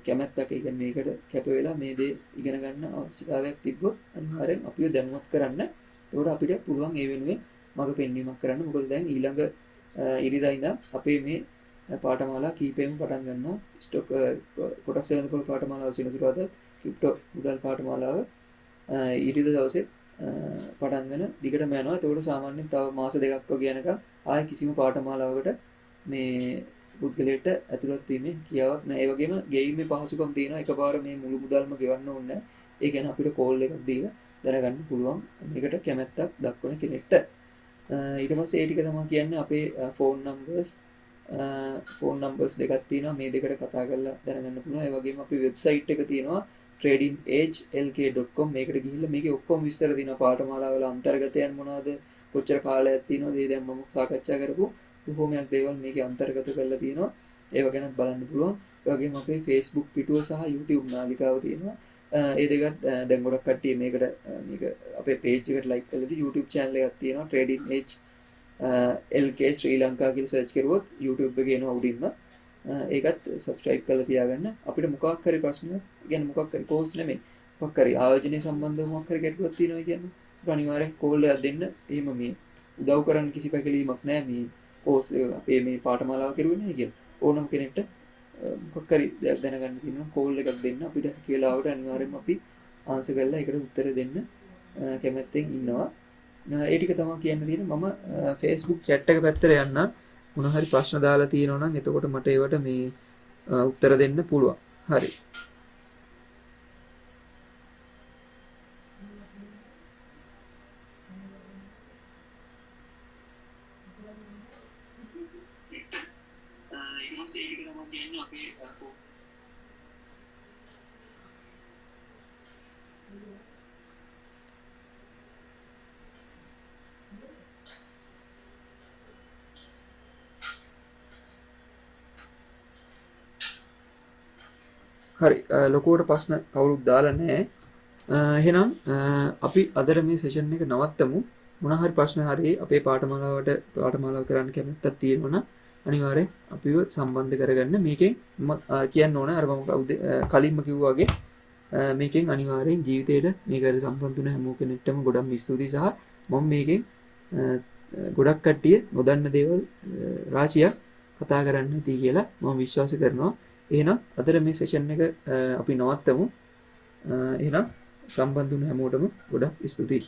කැමැත්තක් ඒ කියන්නේ මේකට කැප වෙලා මේ දේ ඉගෙන ගන්න අවශ්‍යතාවයක් තිබ්බොත් අනිවාර්යෙන් අපිව දැනුවත් කරන්න. ඒකට අපිට පුළුවන් ඒ වෙනුවෙන් මඟ පෙන්වීමක් කරන්න. මොකද දැන් ඊළඟ ඉරිදා ඉඳන් අපේ මේ පාඨමාලා කීපෙම පටන් ගන්නවා. ස්ටොක් කොටස් වෙනකොට පාඨමාලාව සෙනසුරාදා ක්‍රිප්ටෝ මුදල් පාඨමාලාව ඉරිදා දවසේ පටන් ගන්න දිගටම යනවා. ඒකට සාමාන්‍යයෙන් තව මාස දෙකක් වගේ යනකම් ආයෙ කිසිම පාඨමාලාවකට මේ පුද්ගලයාට ඇතුළත් වීමේ කියාවක් නැහැ. ඒ වගේම ගෙයිමේ පහසුකම් තියෙනවා. එකපාර මේ මුළු මුදල්ම ගෙවන්න ඕනේ නැහැ. ඒ කියන්නේ අපිට කෝල් එකක් දීලා දැනගන්න පුළුවන් මේකට කැමැත්තක් දක්වන කෙනෙක්ට. ඊට පස්සේ ඒ ටික තමයි කියන්නේ අපේ ෆෝන් නම්බර්ස් දෙකක් තියෙනවා. මේ දෙකට කතා කරලා දැනගන්න පුළුවන්. ඒ වගේම අපේ වෙබ්සයිට් එක තියෙනවා tradingedgelk.com. මේකට ගිහිල්ලා මේකේ ඔක්කොම විස්තර තියෙනවා. පාඨමාලාවල අන්තර්ගතයන් මොනවද, කොච්චර කාලයක් තියෙනවද, ඒ දැන් මම සාකච්ඡා කරපු බොහෝමයක් දේවල් මේකේ අන්තර්ගත කරලා තියෙනවා. ඒව ගැනත් බලන්න පුළුවන්. ඒ වගේම අපේ Facebook පිටුව සහ YouTube නාලිකාව තියෙනවා. ඒ දෙකත් දැන් ගොඩක් කට්ටිය මේක අපේ page එකට like කරලා YouTube channel එකක් තියෙනවා. Trading Edge LK ශ්‍රී ලංකා කියලා search කරුවොත් YouTube එකේ එනවා උඩින්ම. ඒකත් subscribe කරලා තියාගන්න. අපිට මොකක් හරි ප්‍රශ්න, කියන්නේ මොකක් හරි course නෙමෙයි. මොකක් හරි ආයෝජනය සම්බන්ධව මොකක් හරි ගැටලුවක් තියෙනවා කියන්නේ අනිවාර්යෙන් කෝල් එකක් දෙන්න. එහෙම මේ උදව් කරන්න කිසි පැකිලීමක් නැහැ මේ කෝස් එක අපේ මේ පාඨමාලාව කෙරුවේ නැහැ කියලා. ඕනම කෙනෙක්ට මොකක් හරි දෙයක් දැනගන්න තියෙනවා කෝල් එකක් දෙන්න අපිට කියලා ආවට අනිවාර්යෙන්ම අපි ආන්සර් කරලා ඒකට උත්තර දෙන්න කැමැත්තෙන් ඉන්නවා. ඒ ටික තමයි කියන්න තියෙන්නේ. මම Facebook chat එක පැත්තට යන්න මොන හරි ප්‍රශ්න දාලා තියෙනවා නම් එතකොට මට ඒවට මේ උත්තර දෙන්න පුළුවන්. හරි. හරි ලොකුවට ප්‍රශ්න කවුරුත් දාලා නැහැ. එහෙනම් අපි අදට මේ සෙෂන් එක නවත්තමු. මොන හරි ප්‍රශ්න හරි අපේ පාඨමාලාව කරන්න කැමැත්තක් තියෙනවා නම් අනිවාර්යෙන් අපිව සම්බන්ධ කරගන්න. මේකෙන් කියන්න ඕන අර මම කලින්ම කිව්වා වගේ මේකෙන් අනිවාර්යෙන් ජීවිතේට මේකට සම්බන්ධ වුණ හැම කෙනෙක්ටම ගොඩක් ස්තුතියි සහ මම මේකෙන් ගොඩක් කට්ටිය නොදන්න දේවල් රාශියක් කතා කරන්න ඇති කියලා මම විශ්වාස කරනවා. එහෙනම් අදට මේ සෙෂන් එක අපි නවත්තමු. එහෙනම් සම්බන්ධ වුණ හැමෝටම ගොඩක් ස්තුතියි.